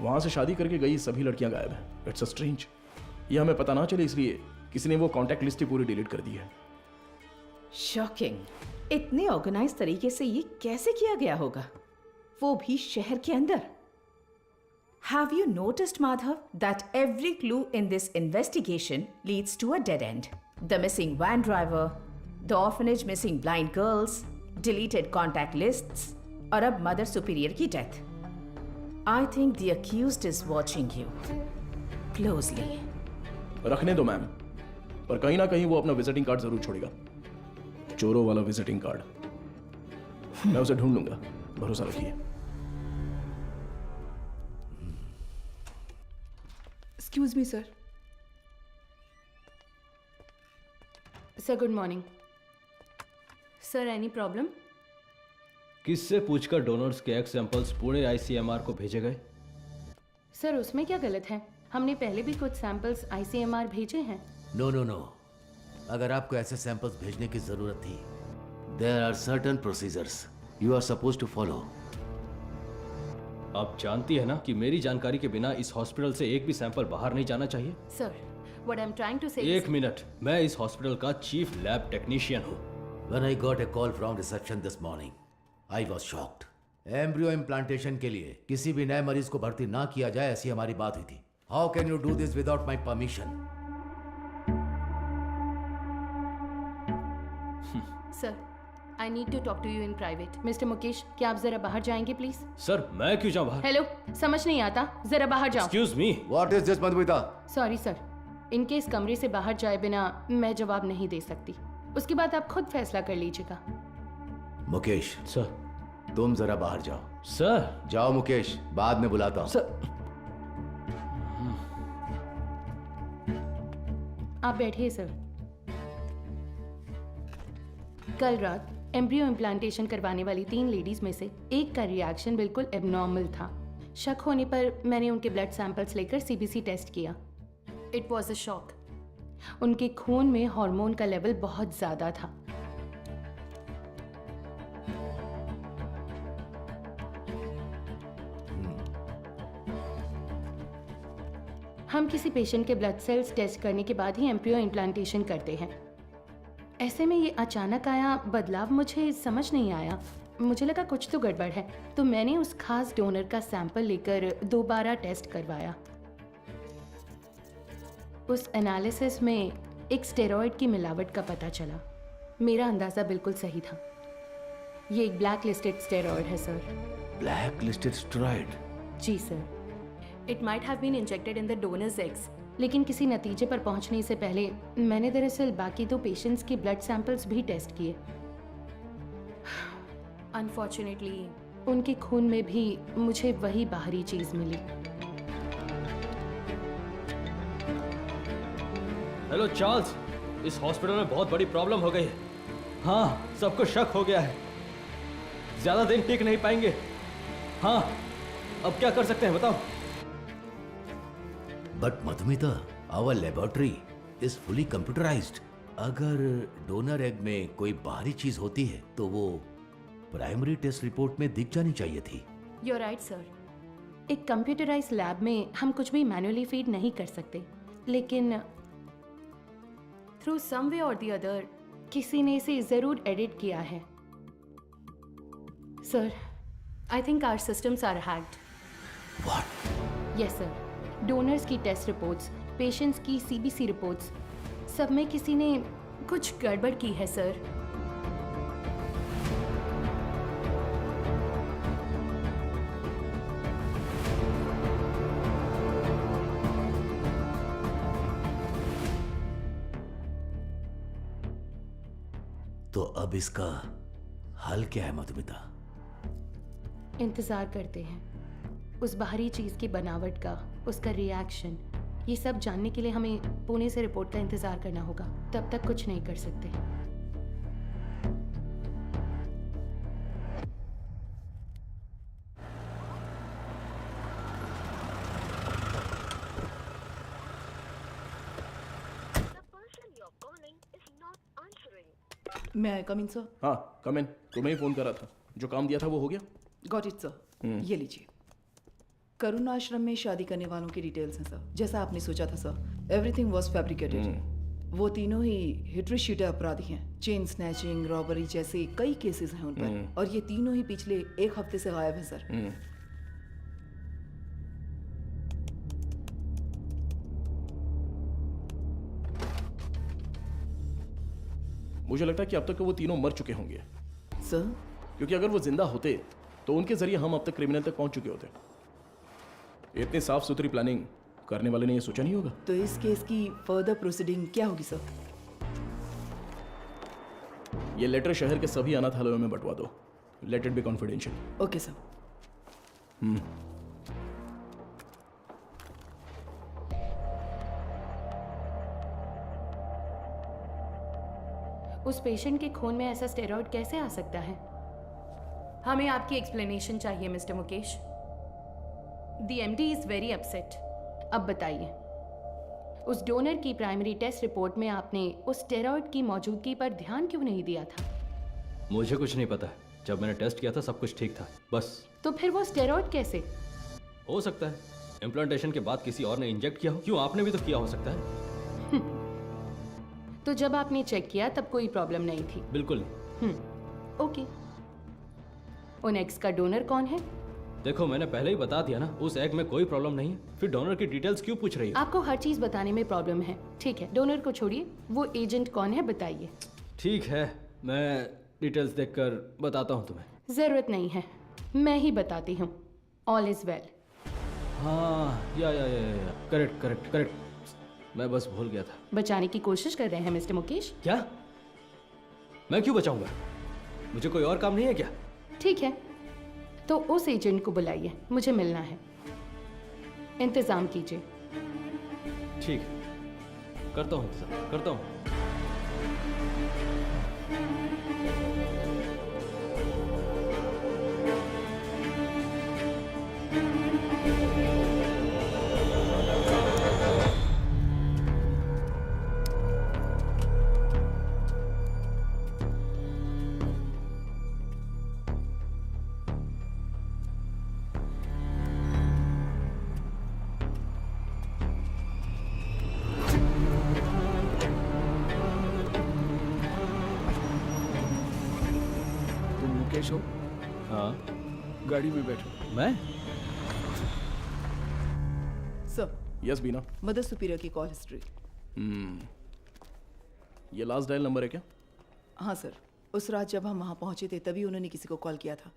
वहां से शादी करके गई सभी लड़कियां गायब हैं। It's a strange. ये हमें पता ना चले इसलिए किसी ने वो कांटेक्ट लिस्ट ही पूरी डिलीट कर दी है। शॉकिंग। इतने ऑर्गेनाइज तरीके से ये कैसे किया गया होगा, वो भी शहर के अंदर? Have you noticed, Madhav, that every clue in this investigation leads to a dead end? The missing van driver, the orphanage missing blind girls, deleted contact lists, और अब मदर सुपीरियर की death. I think the accused is watching you closely. रखने दो ma'am, पर कहीं ना कहीं वो अपना विजिटिंग कार्ड जरूर छोड़ेगा। चोरों वाला विजिटिंग कार्ड। मैं उसे ढूंढ लूंगा, भरोसा रखिए। Excuse me sir. Sir good morning. Sir any problem? किससे पूछकर डोनर्स के एग सैंपल्स पुणे आईसीएमआर को भेजे गए? सर उसमें क्या गलत है? हमने पहले भी कुछ सैंपल्स आईसीएमआर भेजे हैं। नो नो नो, अगर आपको ऐसे सैंपल्स भेजने की जरूरत थी, there are certain procedures you are suppose to follow. आप जानती है ना कि मेरी जानकारी के बिना इस हॉस्पिटल से एक भी सैंपल बाहर नहीं जाना चाहिए। Sir what I am trying to say एक मिनट, मैं इस हॉस्पिटल का चीफ लैब टेक्नीशियन हूँ। When I got a call from reception this morning, I was shocked. Embryo implantation के लिए किसी भी नए मरीज को भर्ती ना किया जाए, ऐसी हमारी बात हुई थी। How can you do this without my permission? Sir I need to talk to you in private. Mister Mukesh, क्या आप जरा बाहर जाएंगे प्लीज? सर मैं क्यों जाऊं बाहर? हेलो, समझ नहीं आता, जरा बाहर जाओ। Excuse me, what is this Madhumita? Sorry sir, इनके इस कमरे से बाहर जाए बिना मैं जवाब नहीं दे सकती। उसके बाद आप खुद फैसला कर लीजिएगा। मुकेश सर, तुम जरा बाहर जाओ। सर जाओ मुकेश, बाद में बुलाता हूं। सर आप बैठिए सर। कल रात एम्ब्रियो इम्प्लांटेशन करवाने वाली 3 लेडीज में से एक का रिएक्शन बिल्कुल एबनॉर्मल था। शक होने पर मैंने उनके ब्लड सैंपल्स लेकर सीबीसी टेस्ट किया। It was a shock. उनके खून में हार्मोन का लेवल बहुत ज्यादा था। हम किसी पेशेंट के ब्लड सेल्स टेस्ट करने के बाद ही एम्ब्रियो इम्प्लांटेशन करते हैं। ऐसे में ये अचानक आया बदलाव मुझे समझ नहीं आया। मुझे लगा कुछ तो गड़बड़ है, तो मैंने उस खास डोनर का सैंपल लेकर दोबारा टेस्ट करवाया। उस एनालिसिस में एक स्टेरॉइड की मिलावट का पता चला। मेरा अंदाज़ा बिल्कुल सही था। ये एक ब्लैक लिस्टेड स्टेरॉइड है सर। Black listed steroid? जी sir. It might have been injected in the donors eggs, लेकिन किसी नतीजे पर पहुंचने से पहले मैंने दरअसल बाकी 2 पेशेंट्स के ब्लड सैंपल्स भी टेस्ट किए। अनफॉर्चुनेटली उनके खून में भी मुझे वही बाहरी चीज मिली। हेलो चार्ल्स, इस हॉस्पिटल में बहुत बड़ी प्रॉब्लम हो गई है। हाँ, सबको शक हो गया है। ज्यादा दिन टिक नहीं पाएंगे। हाँ, अब क्या कर सकते हैं बताओ? But Madhumita, our laboratory is fully computerised. अगर डोनर एग में कोई बाहरी चीज होती है तो वो प्राइमरी टेस्ट रिपोर्ट में दिख जानी चाहिए थी। You are right sir. एक कंप्यूटराइज्ड लैब में हम कुछ भी मैन्युअली फीड नहीं कर सकते, लेकिन थ्रू सम वे और द अदर किसी ने इसे जरूर एडिट किया है। Sir, I think our systems are hacked. Yes sir, donors की टेस्ट रिपोर्ट्स, पेशेंट्स की सीबीसी रिपोर्ट्स, सब में किसी ने कुछ गड़बड़ की है सर। तो अब इसका हल क्या है मधुमिता? इंतज़ार करते हैं उस बाहरी चीज़ की बनावट का, उसका रिएक्शन, ये सब जानने के लिए हमें पुणे से रिपोर्ट का इंतज़ार करना होगा। तब तक कुछ नहीं कर सकते। मैं आई कम इन सर? हाँ कम इन। तुम्हें ही फोन करा था, जो काम दिया था वो हो गया? Got it sir. ये लीजिए, करुण आश्रम में शादी करने वालों की डिटेल्स हैं सर, जैसा आपने सोचा था सर। Everything was fabricated. वो तीनों ही हिटरी शीटर अपराधी हैं। चेन स्नैचिंग, रॉबरी जैसे कई केसेस हैं उन पर, और ये तीनों ही पिछले 1 हफ्ते से गायब हैं सर। मुझे लगता है कि अब तक वो तीनों मर चुके होंगे सर, क्योंकि अगर वो जिंदा होते तो उनके जरिए हम अब तक क्रिमिनल तक पहुंच चुके होते। इतनी साफ सुथरी प्लानिंग करने वाले ने ये सोचा नहीं होगा। तो इस केस की फर्दर प्रोसीडिंग क्या होगी सर? ये लेटर शहर के सभी अनाथालयों में बंटवा दो। Let it be confidential. Okay sir. उस पेशेंट के खून में ऐसा स्टेरॉइड कैसे आ सकता है? हमें आपकी एक्सप्लेनेशन चाहिए mister Mukesh. The MD is very upset. अब बताइए, उस डोनर की प्राइमरी टेस्ट रिपोर्ट में आपने उस स्टेरॉइड की मौजूदगी पर ध्यान क्यों नहीं दिया था? मुझे कुछ नहीं पता। जब मैंने टेस्ट किया था सब कुछ ठीक था, बस। तो फिर वो स्टेरॉइड कैसे? हो सकता है इम्प्लांटेशन के बाद किसी और ने इंजेक्ट किया हो। क्यों, आपने भी तो किया हो सकता है। तो जब आपने चेक किया तब कोई प्रॉब्लम नहीं थी? बिल्कुल नहीं। ओके। उन एग्स का डोनर कौन है? देखो, मैंने पहले ही बता दिया ना, उस एग में कोई प्रॉब्लम नहीं है। फिर डोनर की डिटेल्स क्यों पूछ रही है? आपको हर चीज बताने में प्रॉब्लम है। ठीक है, डोनर को छोड़िए, वो एजेंट कौन है बताइए। ठीक है, मैं डिटेल्स देखकर बताता हूँ तुम्हें। जरूरत नहीं है, मैं ही बताती हूँ। All is well. हाँ, या करेक्ट करेक्ट करेक्ट। मैं बस भूल गया था। बचाने की कोशिश कर रहे हैं मिस्टर मुकेश? क्या? मैं क्यों बचाऊंगा? मुझे कोई और काम नहीं है क्या? ठीक है, तो उस एजेंट को बुलाइए, मुझे मिलना है। इंतजाम कीजिए। ठीक है, करता हूँ इंतजाम, करता हूँ। मुकेश हो? हाँ, गाड़ी में बैठो। मैं? सर। यस बीना। मदर सुपीरियर की कॉल हिस्ट्री। ये लास्ट डायल नंबर है क्या? हाँ सर, उस रात जब हम वहाँ पहुँचे थे तभी उन्होंने किसी को कॉल किया था।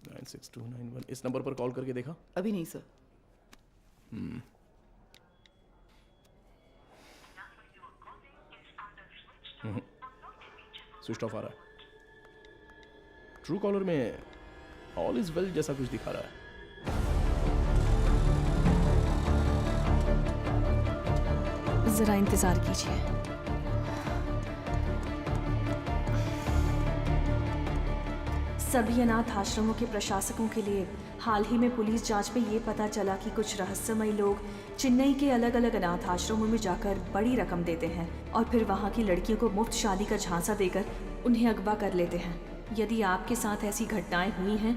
96291। इस नंबर पर कॉल करके देखा? अभी नहीं सर। स्विच ऑफ आ रहा है। ट्रू कॉलर में ऑल इज वेल जैसा कुछ दिखा रहा है। जरा इंतजार कीजिए। सभी अनाथ आश्रमों के प्रशासकों के लिए हाल ही में पुलिस जांच में ये पता चला कि कुछ रहस्यमयी लोग चेन्नई के अलग अलग अनाथ आश्रमों में जाकर बड़ी रकम देते हैं और फिर वहाँ की लड़कियों को मुफ्त शादी का झांसा देकर उन्हें अगवा कर लेते हैं। यदि आपके साथ ऐसी घटनाएं हुई हैं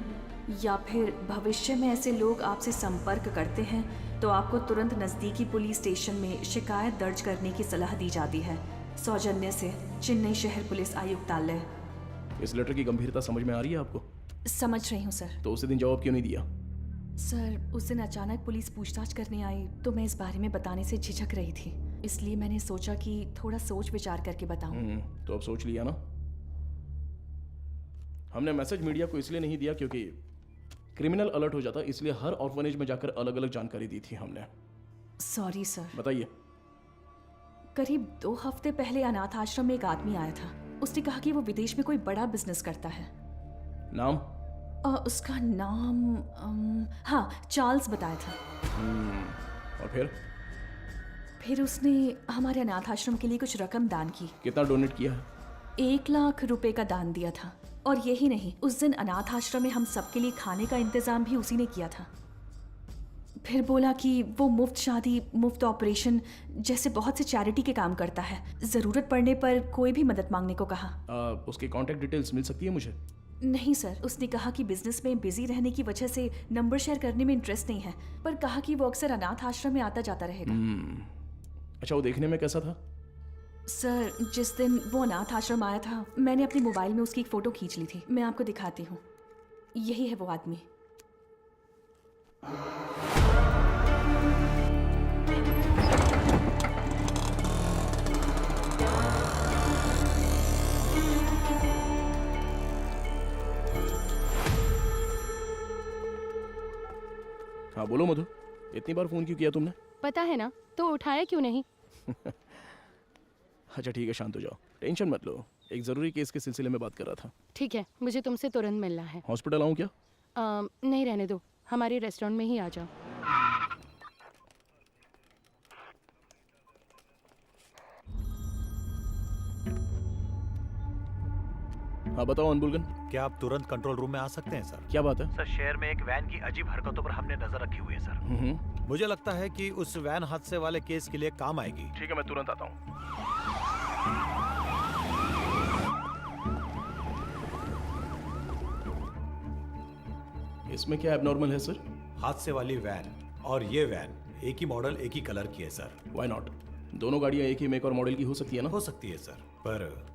या फिर भविष्य में ऐसे लोग आपसे संपर्क करते हैं तो आपको तुरंत नज़दीकी पुलिस स्टेशन में शिकायत दर्ज करने की सलाह दी जाती है। सौजन्य से चेन्नई शहर पुलिस आयुक्तालय। इस लेटर की गंभीरता समझ में आ रही है आपको? समझ रही हूँ सर। तो उसी दिन जवाब क्यों नहीं दिया? सर उस दिन अचानक पुलिस पूछताछ करने आई तो मैं इस बारे में बताने से झिझक रही थी, इसलिए मैंने सोचा कि थोड़ा सोच विचार करके बताऊं। तो अब सोच लिया ना? हमने मैसेज मीडिया को इसलिए नहीं दिया क्योंकि क्रिमिनल अलर्ट हो जाता, इसलिए हर ऑर्फनेज में जाकर अलग अलग जानकारी दी थी हमने। Sorry sir. बताइए। करीब 2 हफ्ते पहले अनाथ आश्रम में एक आदमी आया था। उसने कहा कि वो विदेश में कोई बड़ा बिजनेस करता है। नाम? उसका नाम हाँ चार्ल्स बताया था। और फिर उसने हमारे अनाथ आश्रम के लिए कुछ रकम दान की। कितना डोनेट किया है? 1 लाख रुपए का दान दिया था। और यही नहीं, उस दिन अनाथ आश्रम में हम सबके लिए खाने का इंतजाम भी उसी ने किया था। फिर बोला कि वो मुफ्त शादी, मुफ्त ऑपरेशन जैसे बहुत से चैरिटी के काम करता है। जरूरत पड़ने पर कोई भी मदद मांगने को कहा। उसकी कांटेक्ट डिटेल्स मिल सकती है मुझे? नहीं सर, उसने कहा कि बिजनेस में बिजी रहने की वजह से नंबर शेयर करने में इंटरेस्ट नहीं है, पर कहा कि वो अक्सर अनाथ आश्रम में आता जाता रहेगा। अच्छा, वो देखने में कैसा था? सर जिस दिन वो अनाथ आश्रम आया था, मैंने अपने मोबाइल में उसकी एक फ़ोटो खींच ली थी। मैं आपको दिखाती हूँ। यही है वो आदमी। हाँ बोलो मधु, इतनी बार फोन क्यों किया तुमने? पता है ना, तो उठाया क्यों नहीं? अच्छा ठीक है, शांत हो जाओ, टेंशन मत लो। एक जरूरी केस के सिलसिले में बात कर रहा था। ठीक है, मुझे तुमसे तुरंत मिलना है। हॉस्पिटल आऊँ क्या? नहीं, रहने दो, हमारे रेस्टोरेंट में ही आ जाओ। हाँ बताओ अनबुलगन। क्या आप तुरंत कंट्रोल रूम में आ सकते हैं सर? क्या बात है? सर शहर में एक वैन की अजीब हरकतों पर हमने नजर रखी हुई है सर। मुझे लगता है कि उस वैन हादसे वाले केस के लिए काम आएगी। ठीक है, मैं तुरंत आता हूँ। इसमें क्या एबनॉर्मल है सर? हादसे वाली वैन और ये वैन एक ही मॉडल, एक ही कलर की है सर। Why not? दोनों गाड़ियाँ एक ही मेक और मॉडल की हो सकती है ना? हो सकती है सर, पर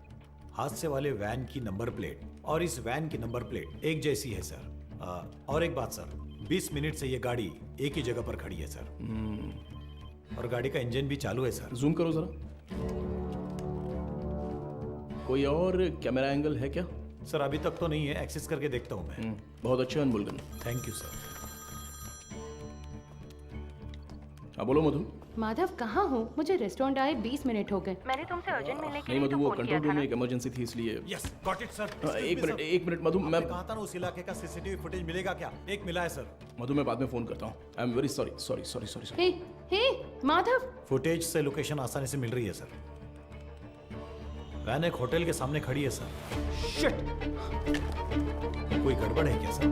हादसे वाले वैन की नंबर प्लेट और इस वैन की नंबर प्लेट एक jैसी है सर। और एक बात सर, 20 मिनट से ये गाड़ी एक ही जगह पर खड़ी है सर। और गाड़ी का इंजन भी चालू है सर। जूम करो जरा। कोई और कैमरा एंगल है क्या? सर अभी तक तो नहीं है, एक्सेस करके देखता हूँ मैं। बहुत अच्छा अनबुलगन। Thank you sir. हाँ बोलो मधु। माधव कहाँ हो? मुझे रेस्टोरेंट आए 20 मिनट हो गए। मैंने तुमसे अर्जेंट मिलने के नहीं लिए मधु, वो कंट्रोल रूम में एक इमरजेंसी थी इसलिए। Yes got it sir. एक मिनट मधु, मैं कहा था ना उस इलाके का सीसीटीवी फुटेज मिलेगा क्या? एक मिला है सर। मधु मैं बाद में फोन करता हूँ। I am very sorry. Hey Madhav, footage से लोकेशन आसानी से मिल रही है सर। वैन एक होटल के सामने खड़ी है सर। शिट! कोई गड़बड़ है क्या सर?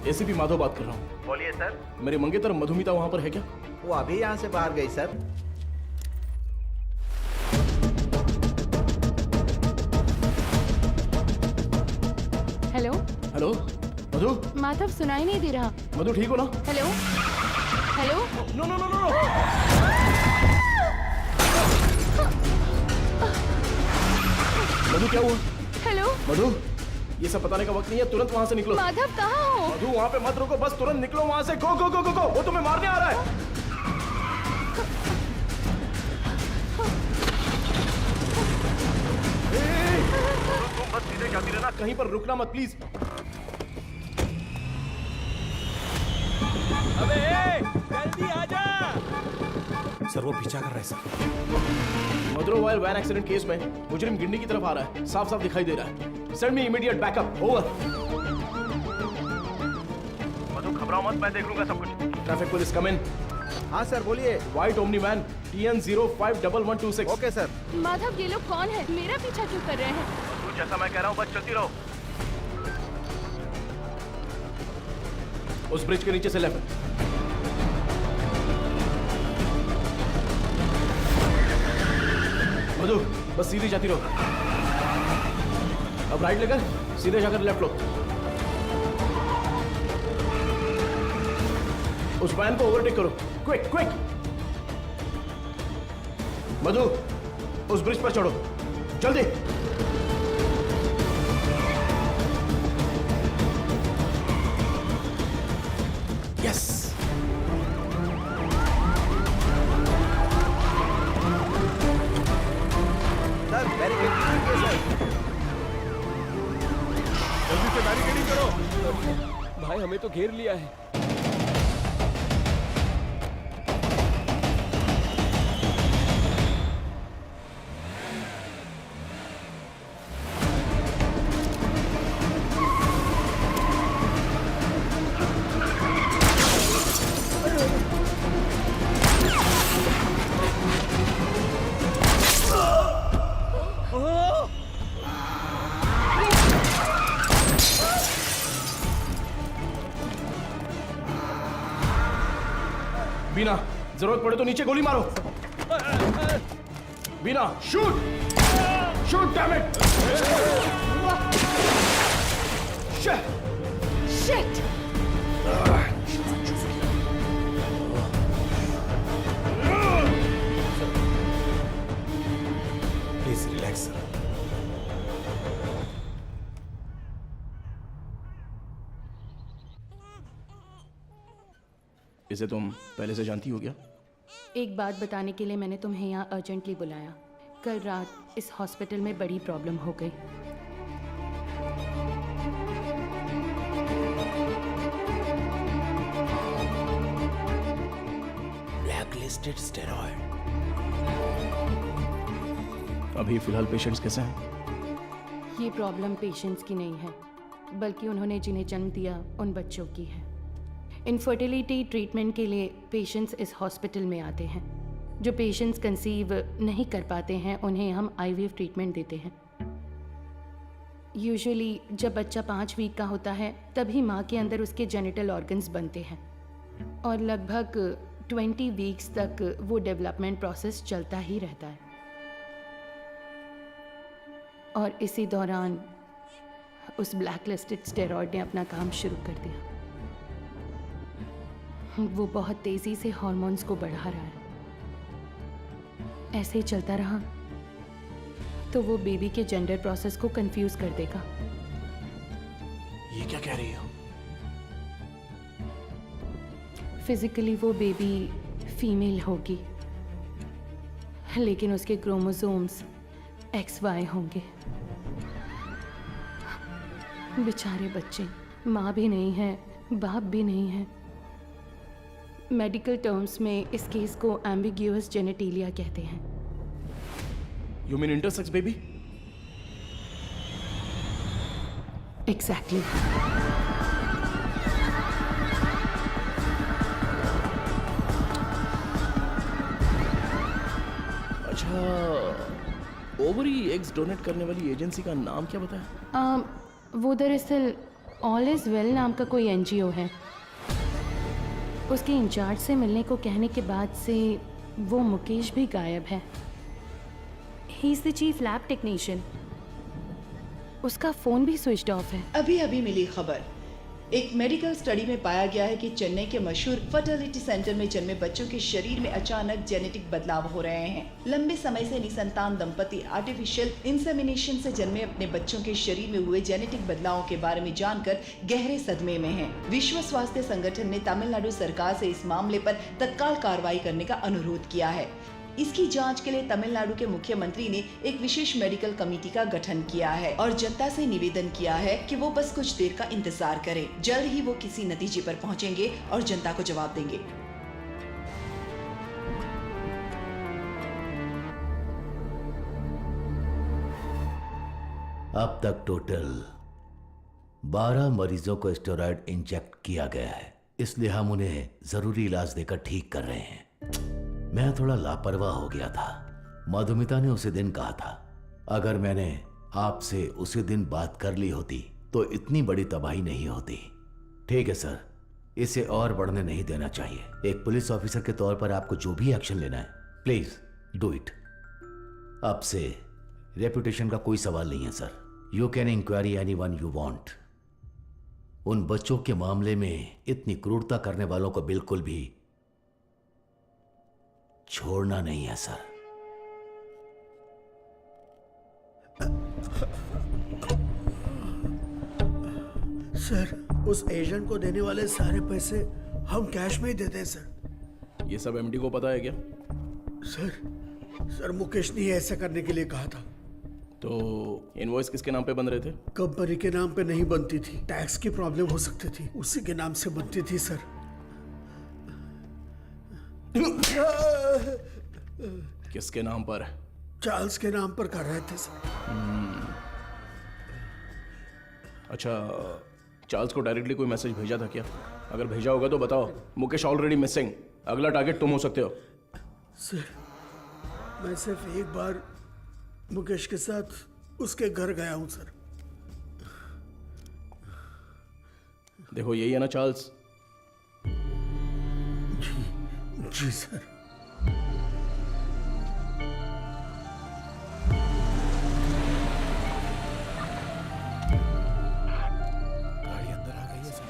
एसीपी माधव बात कर रहा हूँ। बोलिए सर। मेरे मंगेतर मधुमिता वहाँ पर है क्या? वो अभी यहाँ से बाहर गई sir. Hello hello Madhu. Madhav सुनाई नहीं दे रहा। मधु ठीक हो ना? Hello hello. No no no no. Madhu क्या हुआ? हेलो मधु, ये सब बताने का वक्त नहीं है, तुरंत वहाँ से निकलो। माधव कहाँ हो? मधु वहाँ पे मत रुको, बस तुरंत निकलो वहाँ से। गो गो गो गो गो, वो तुम्हें मारने आ रहा है। तुम बस सीधे जाती रहना, कहीं पर रुकना मत प्लीज। अबे जल्दी आजा। सर वो पीछा कर रहा है सर। मदुरवाइल वैन एक्सीडेंट केस में मुजरिम गिंडी की तरफ आ रहा है, साफ साफ दिखाई दे रहा है। Send me immediate backup. Over. Madhu घबराओ मत, मैं देख लूंगा सब कुछ। Traffic police come in. हाँ सर बोलिए। White Omni van TN051126। Okay sir. Madhav ये लोग कौन है? मेरा पीछा क्यों कर रहे हैं? तू जैसा मैं कह रहा हूँ बस चलती रहो। उस ब्रिज के नीचे से लेफ्ट। मधु बस सीधी जाती रहो। अब राइट लेकर सीधे जाकर लेफ्ट लो। उस वैन को ओवरटेक करो, क्विक क्विक। मधु, उस ब्रिज पर चढ़ो, जल्दी। यस। सर बैरिकेड कीजिए सर। जल्दी से बैरिकेडिंग करो। भाई हमें तो घेर लिया है। बीना, जरूरत पड़े तो नीचे गोली मारो। Beena, shoot shoot damn it. Shit. Please relax sir. इसे तुम पहले से जानती हो क्या? एक बात बताने के लिए मैंने तुम्हें यहाँ अर्जेंटली बुलाया। कल रात इस हॉस्पिटल में बड़ी प्रॉब्लम हो गई। Blacklisted steroid. अभी फिलहाल पेशेंट्स कैसे हैं? ये प्रॉब्लम पेशेंट्स की नहीं है, बल्कि उन्होंने जिन्हें जन्म दिया उन बच्चों की है। इनफर्टिलिटी ट्रीटमेंट के लिए पेशेंट्स इस हॉस्पिटल में आते हैं। जो पेशेंट्स कंसीव नहीं कर पाते हैं उन्हें हम आईवीएफ ट्रीटमेंट देते हैं। यूजुअली जब बच्चा 5 वीक का होता है तभी माँ के अंदर उसके जेनिटल ऑर्गन्स बनते हैं और लगभग 20 वीक्स तक वो डेवलपमेंट प्रोसेस चलता ही रहता है। और इसी दौरान उस ब्लैकलिस्टेड स्टेरॉइड ने अपना काम शुरू कर दिया। वो बहुत तेजी से हार्मोन्स को बढ़ा रहा है। ऐसे ही चलता रहा तो वो बेबी के जेंडर प्रोसेस को कंफ्यूज कर देगा। ये क्या कह रही हो? फिजिकली वो बेबी फीमेल होगी, लेकिन उसके क्रोमोसोम्स XY होंगे। बेचारे बच्चे, माँ भी नहीं है, बाप भी नहीं है। मेडिकल टर्म्स में इस केस को एम्बिग्यूअस जेनेटिलिया कहते हैं। You mean intersex baby? Exactly. अच्छा, ओवरी एग्स डोनेट करने वाली एजेंसी का नाम क्या बताया? वो दरअसल ऑल इज वेल नाम का कोई NGO है। उसके इंचार्ज से मिलने को कहने के बाद से वो मुकेश भी गायब है। He is the chief lab technician. उसका फोन भी स्विच्ड ऑफ है। अभी अभी मिली खबर, एक मेडिकल स्टडी में पाया गया है कि चेन्नई के मशहूर फर्टिलिटी सेंटर में जन्मे बच्चों के शरीर में अचानक जेनेटिक बदलाव हो रहे हैं। लंबे समय से निसंतान दंपति आर्टिफिशियल इंसेमिनेशन से जन्मे अपने बच्चों के शरीर में हुए जेनेटिक बदलावों के बारे में जानकर गहरे सदमे में हैं। विश्व स्वास्थ्य संगठन ने तमिलनाडु सरकार से इस मामले पर तत्काल कार्रवाई करने का अनुरोध किया है। इसकी जांच के लिए तमिलनाडु के मुख्यमंत्री ने एक विशेष मेडिकल कमेटी का गठन किया है और जनता से निवेदन किया है कि वो बस कुछ देर का इंतजार करें। जल्द ही वो किसी नतीजे पर पहुंचेंगे और जनता को जवाब देंगे। अब तक टोटल 12 मरीजों को स्टेरॉइड इंजेक्ट किया गया है, इसलिए हम उन्हें जरूरी इलाज देकर ठीक कर रहे हैं। मैं थोड़ा लापरवाह हो गया था। मधुमिता ने उसी दिन कहा था, अगर मैंने आपसे उसी दिन बात कर ली होती तो इतनी बड़ी तबाही नहीं होती। ठीक है सर, इसे और बढ़ने नहीं देना चाहिए। एक पुलिस ऑफिसर के तौर पर आपको जो भी एक्शन लेना है, प्लीज डू इट। अब से रेपुटेशन का कोई सवाल नहीं है sir. You can enquiry anyone you want. उन बच्चों के मामले में इतनी क्रूरता करने वालों को बिल्कुल भी छोड़ना नहीं है सर। सर, उस एजेंट को देने वाले सारे पैसे हम कैश में ही देते हैं सर। ये सब एमडी को पता है क्या? सर मुकेश ने ऐसा करने के लिए कहा था। तो इनवॉइस किसके नाम पे बन रहे थे? कंपनी के नाम पे नहीं बनती थी, टैक्स की प्रॉब्लम हो सकती थी, उसी के नाम से बनती थी सर। किसके नाम पर? चार्ल्स के नाम पर कर रहे थे सर। अच्छा, चार्ल्स को डायरेक्टली कोई मैसेज भेजा था क्या? अगर भेजा होगा तो बताओ। मुकेश ऑलरेडी मिसिंग, अगला टारगेट तुम हो सकते हो। सर, मैं सिर्फ एक बार मुकेश के साथ उसके घर गया हूं सर। देखो यही है ना चार्ल्स? जी सर। गाड़ी अंदर आ गई है सर।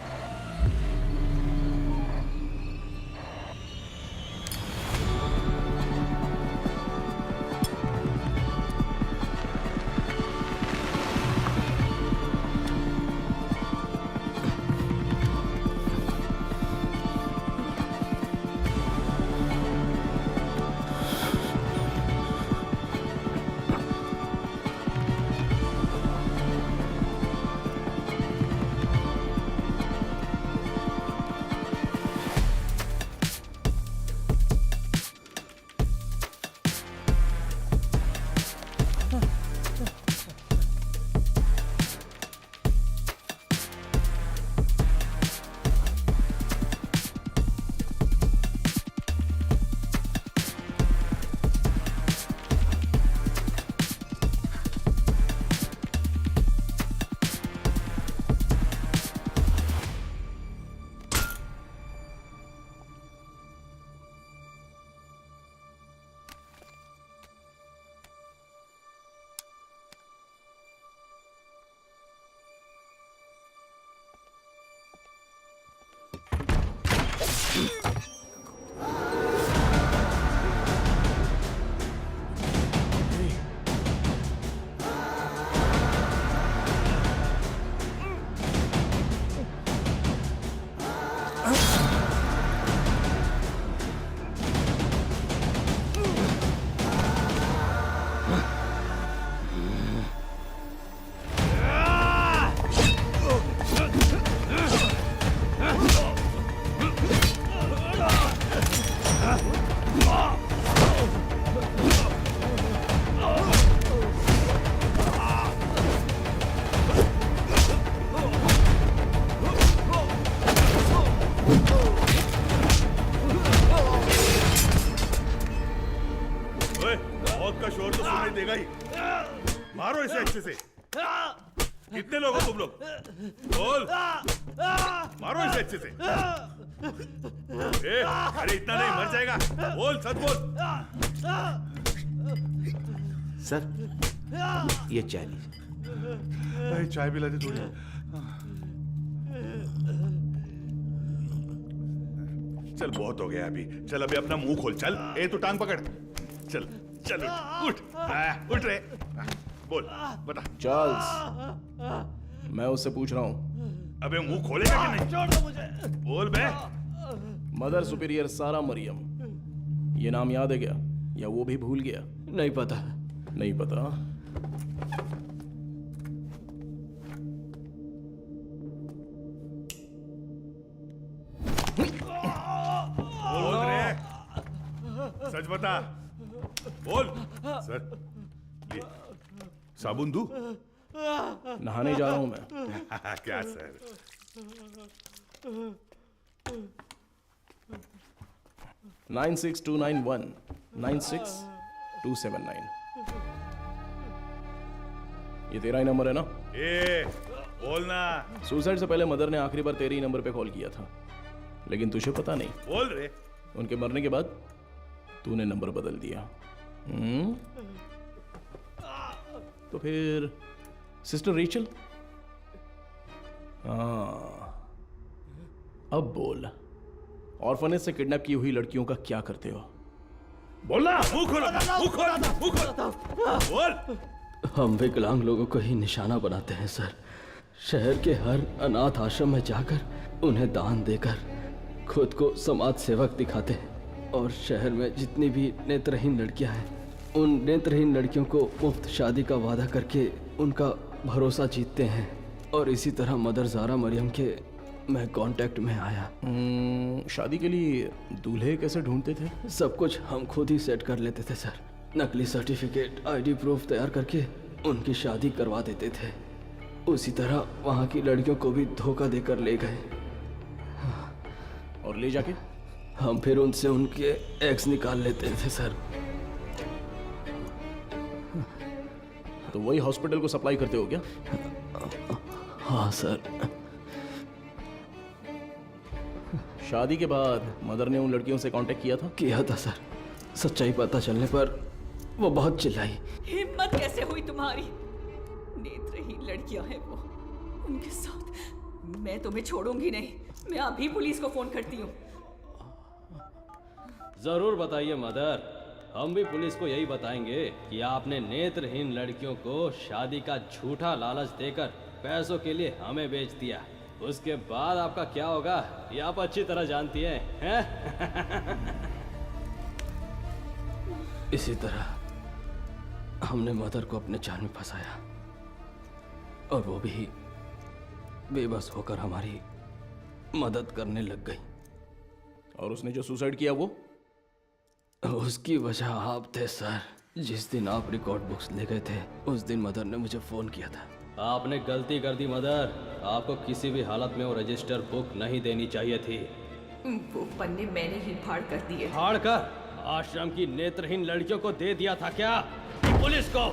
देगा ही। मारो इसे अच्छे से। कितने लोग हो तुम लोग? बोल। मारो इसे अच्छे से। अरे इतना नहीं, मर जाएगा। बोल, सच बोल। सर ये चाय लीजिए। चाय पिला दे थोड़ी। चल बहुत हो गया अभी। चल अभी अपना मुंह खोल। चल ए तू टांग पकड़। चल चल उठ उठ रे। बोल बता। चार्ल्स, मैं उससे पूछ रहा हूँ। अबे मुंह खोलेगा कि नहीं? छोड़ दो मुझे। बोल बे। मदर सुपीरियर सारा मरियम, ये नाम याद है क्या, या वो भी भूल गया? नहीं पता। नहीं पता? बोल रे, सच बता। बोल। सर ये साबुन दूं? नहाने जा रहा हूं मैं। क्या सर? नाइन 9627 ये तेरा ही नंबर है ना? ए बोलना। सुसाइड से पहले मदर ने आखिरी बार तेरे ही नंबर पे कॉल किया था, लेकिन तुझे पता नहीं। बोल रे। उनके मरने के बाद तूने नंबर बदल दिया। तो फिर सिस्टर रेचल? हाँ, अब बोल, ऑर्फनेज से किडनैप की हुई लड़कियों का क्या करते हो? बोलना! मुंह खोलो! बोल! हम विकलांग लोगों को ही निशाना बनाते हैं सर। शहर के हर अनाथ आश्रम में जाकर उन्हें दान देकर खुद को समाज सेवक दिखाते हैं, और शहर में जितनी भी नेत्रहीन लड़कियां हैं उन नेत्रहीन लड़कियों को मुफ्त शादी का वादा करके उनका भरोसा जीतते हैं। और इसी तरह मदर ज़ारा मरियम के मैं कांटेक्ट में आया। शादी के लिए दूल्हे कैसे ढूंढते थे? सब कुछ हम खुद ही सेट कर लेते थे सर। नकली सर्टिफिकेट, आईडी प्रूफ तैयार करके उनकी शादी करवा देते थे। उसी तरह वहाँ की लड़कियों को भी धोखा देकर ले गए। और ले जाके हम फिर उनसे उनके एग्स निकाल लेते थे सर। तो वही हॉस्पिटल को सप्लाई करते हो क्या? हाँ सर। शादी के बाद मदर ने उन लड़कियों से कांटेक्ट किया था? किया था सर। सच्चाई पता चलने पर वो बहुत चिल्लाई। हिम्मत कैसे हुई तुम्हारी? नेत्रहीन लड़कियां हैं वो, उनके साथ मैं तुम्हें छोड़ूंगी नहीं। मैं अभी पुलिस को फोन करती हूँ। जरूर बताइए मदर, हम भी पुलिस को यही बताएंगे कि आपने नेत्रहीन लड़कियों को शादी का झूठा लालच देकर पैसों के लिए हमें बेच दिया। उसके बाद आपका क्या होगा ये आप अच्छी तरह जानती हैं? इसी तरह हमने मदर को अपने जाल में फंसाया और वो भी बेबस होकर हमारी मदद करने लग गई। और उसने जो सुसाइड किया वो? उसकी वजह आप थे सर। जिस दिन आप रिकॉर्ड बुक्स ले गए थे उस दिन मदर ने मुझे फोन किया था। आपने गलती कर दी मदर। आपको किसी भी हालत में वो रजिस्टर बुक नहीं देनी चाहिए थी। वो पन्ने मैंने ही फाड़ कर दिए। फाड़ कर आश्रम की नेत्रहीन लड़कियों को दे दिया था क्या? पुलिस को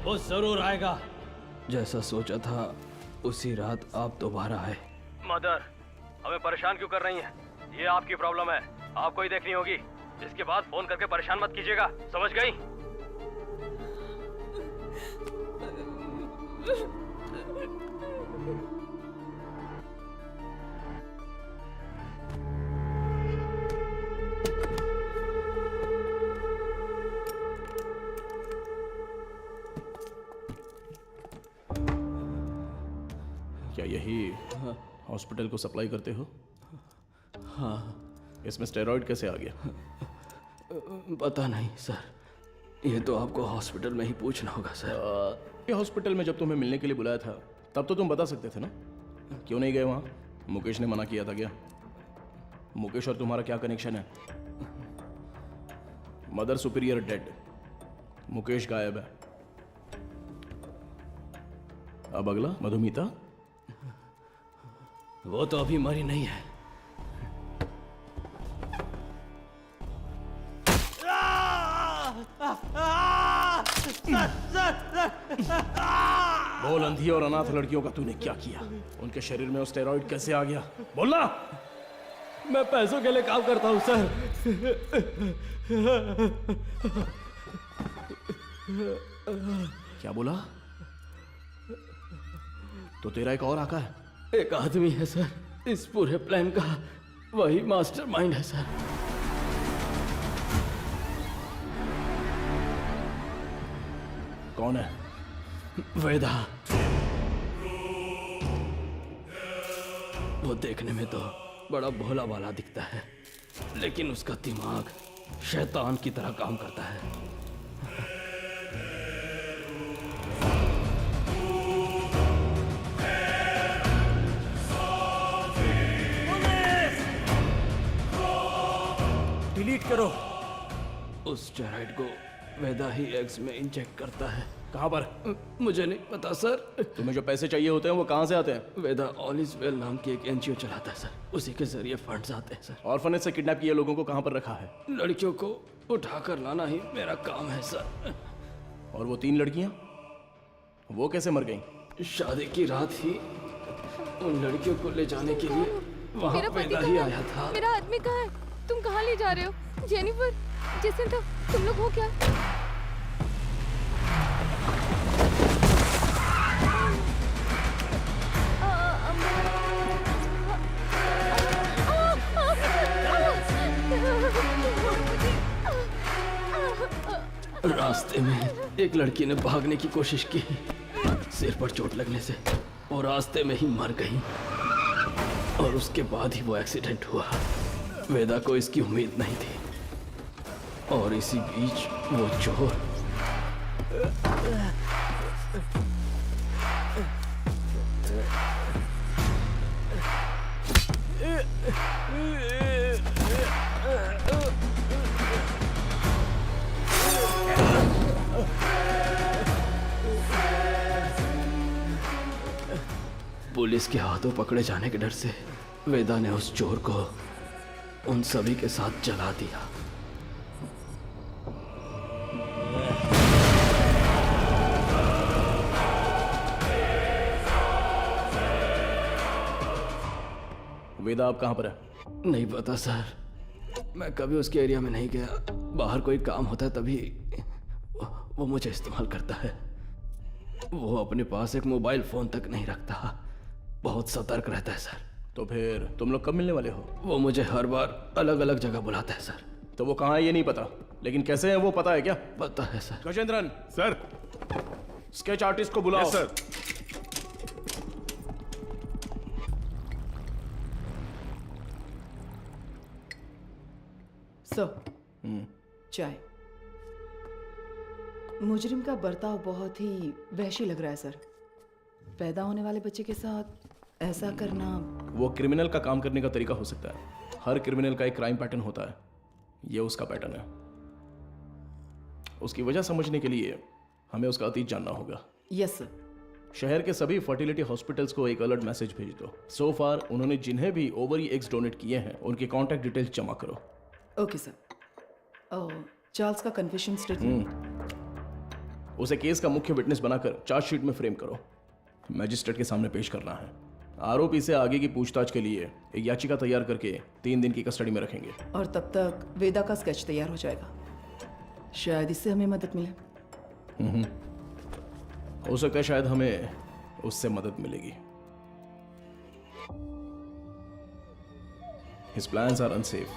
वो जरूर आएगा। जैसा सोचा था उसी रात आप दोबारा आए। मदर, हमें परेशान क्यों कर रही हैं? ये आपकी प्रॉब्लम है, आपको ही देखनी होगी। इसके बाद फोन करके परेशान मत कीजिएगा, समझ गई? क्या यही हॉस्पिटल को सप्लाई करते हो? हाँ। इसमें स्टेरॉइड कैसे आ गया? पता नहीं सर, ये तो आपको हॉस्पिटल में ही पूछना होगा सर। ये हॉस्पिटल में जब तुम्हें मिलने के लिए बुलाया था तब तो तुम बता सकते थे ना। क्यों नहीं गए वहाँ? मुकेश ने मना किया था क्या? मुकेश और तुम्हारा क्या कनेक्शन है? मदर सुपीरियर डेड, मुकेश गायब है। अब अगला मधुमिता? वो तो अभी मरी नहीं है। बोल, अंधी और अनाथ लड़कियों का तूने क्या किया? उनके शरीर में स्टेरॉइड कैसे आ गया? बोलना। मैं पैसों के लिए काम करता हूँ सर। क्या बोला? तो तेरा एक और आका है? एक आदमी है सर, इस पूरे प्लान का वही मास्टरमाइंड है सर। कौन है? वेदा। वो देखने में तो बड़ा भोला भाला दिखता है, लेकिन उसका दिमाग शैतान की तरह काम करता है। डिलीट करो। उस स्टेरॉइड को वेदा ही एग्स में इंजेक्ट करता है। कहाँ पर? मुझे नहीं पता सर। तुम्हें जो पैसे चाहिए होते हैं वो कहाँ से आते हैं? वेदा ऑल इज वेल नाम की एक एनजीओ चलाता है सर, उसी के जरिए फंड्स आते हैं सर। ऑर्फनेज से किडनैप किए लोगों को कहाँ पर रखा है? लड़कियों को उठाकर लाना ही मेरा काम है सर। और वो 3 लड़कियाँ, वो कैसे मर गईं? शादी की रात ही उन लड़कियों को ले जाने के लिए वहाँ वेदा ही आया था। मेरा आदमी कहाँ है? तुम कहाँ ले जा रहे हो? जेनिफर, जेसिंथा, तुम लोग हो क्या? रास्ते में एक लड़की ने भागने की कोशिश की, सिर पर चोट लगने से वो रास्ते में ही मर गई और उसके बाद ही वो एक्सीडेंट हुआ। वेदा को इसकी उम्मीद नहीं थी और इसी बीच वो चोर पुलिस के हाथों पकड़े जाने के डर से वेदा ने उस चोर को उन सभी के साथ जला दिया। वेदा आप कहाँ पर है? नहीं पता सर, मैं कभी उसके एरिया में नहीं गया। बाहर कोई काम होता है तभी वो मुझे इस्तेमाल करता है। वो अपने पास एक मोबाइल फोन तक नहीं रखता, बहुत सतर्क रहता है सर। तो फिर तुम लोग कब मिलने वाले हो? वो मुझे हर बार अलग अलग जगह बुलाता है सर। तो वो कहाँ है ये नहीं पता, लेकिन कैसे है वो पता है क्या? पता है sir. Gajendran sir, sketch artist को बुलाओ। Yes sir. सर, चाय। मुजरिम का बर्ताव बहुत ही वहशी लग रहा है सर। पैदा होने वाले बच्चे के साथ ऐसा करना। वो क्रिमिनल का काम करने का तरीका हो सकता है। हर क्रिमिनल का एक क्राइम पैटर्न होता है, ये उसका पैटर्न है। उसकी वजह समझने के लिए हमें उसका अतीत जानना होगा। Yes sir. शहर के सभी फर्टिलिटी हॉस्पिटल्स को एक अलर्ट मैसेज भेज दो। सो फार उन्होंने जिन्हें भी ओवरी एग्स डोनेट किए हैं उनके कॉन्टैक्ट डिटेल्स जमा करो। Okay sir. चार्ल्स का कन्फेशन स्टेटमेंट उसे केस का मुख्य विटनेस बनाकर चार्जशीट में फ्रेम करो। मैजिस्ट्रेट के सामने पेश करना है। आरोपी से आगे की पूछताछ के लिए एक याचिका तैयार करके 3 दिन की कस्टडी में रखेंगे। और तब तक वेदा का स्केच तैयार हो जाएगा। शायद इससे हमें मदद मिले। हो सकता है शायद हमें उससे मदद मिलेगी। His plans are unsafe.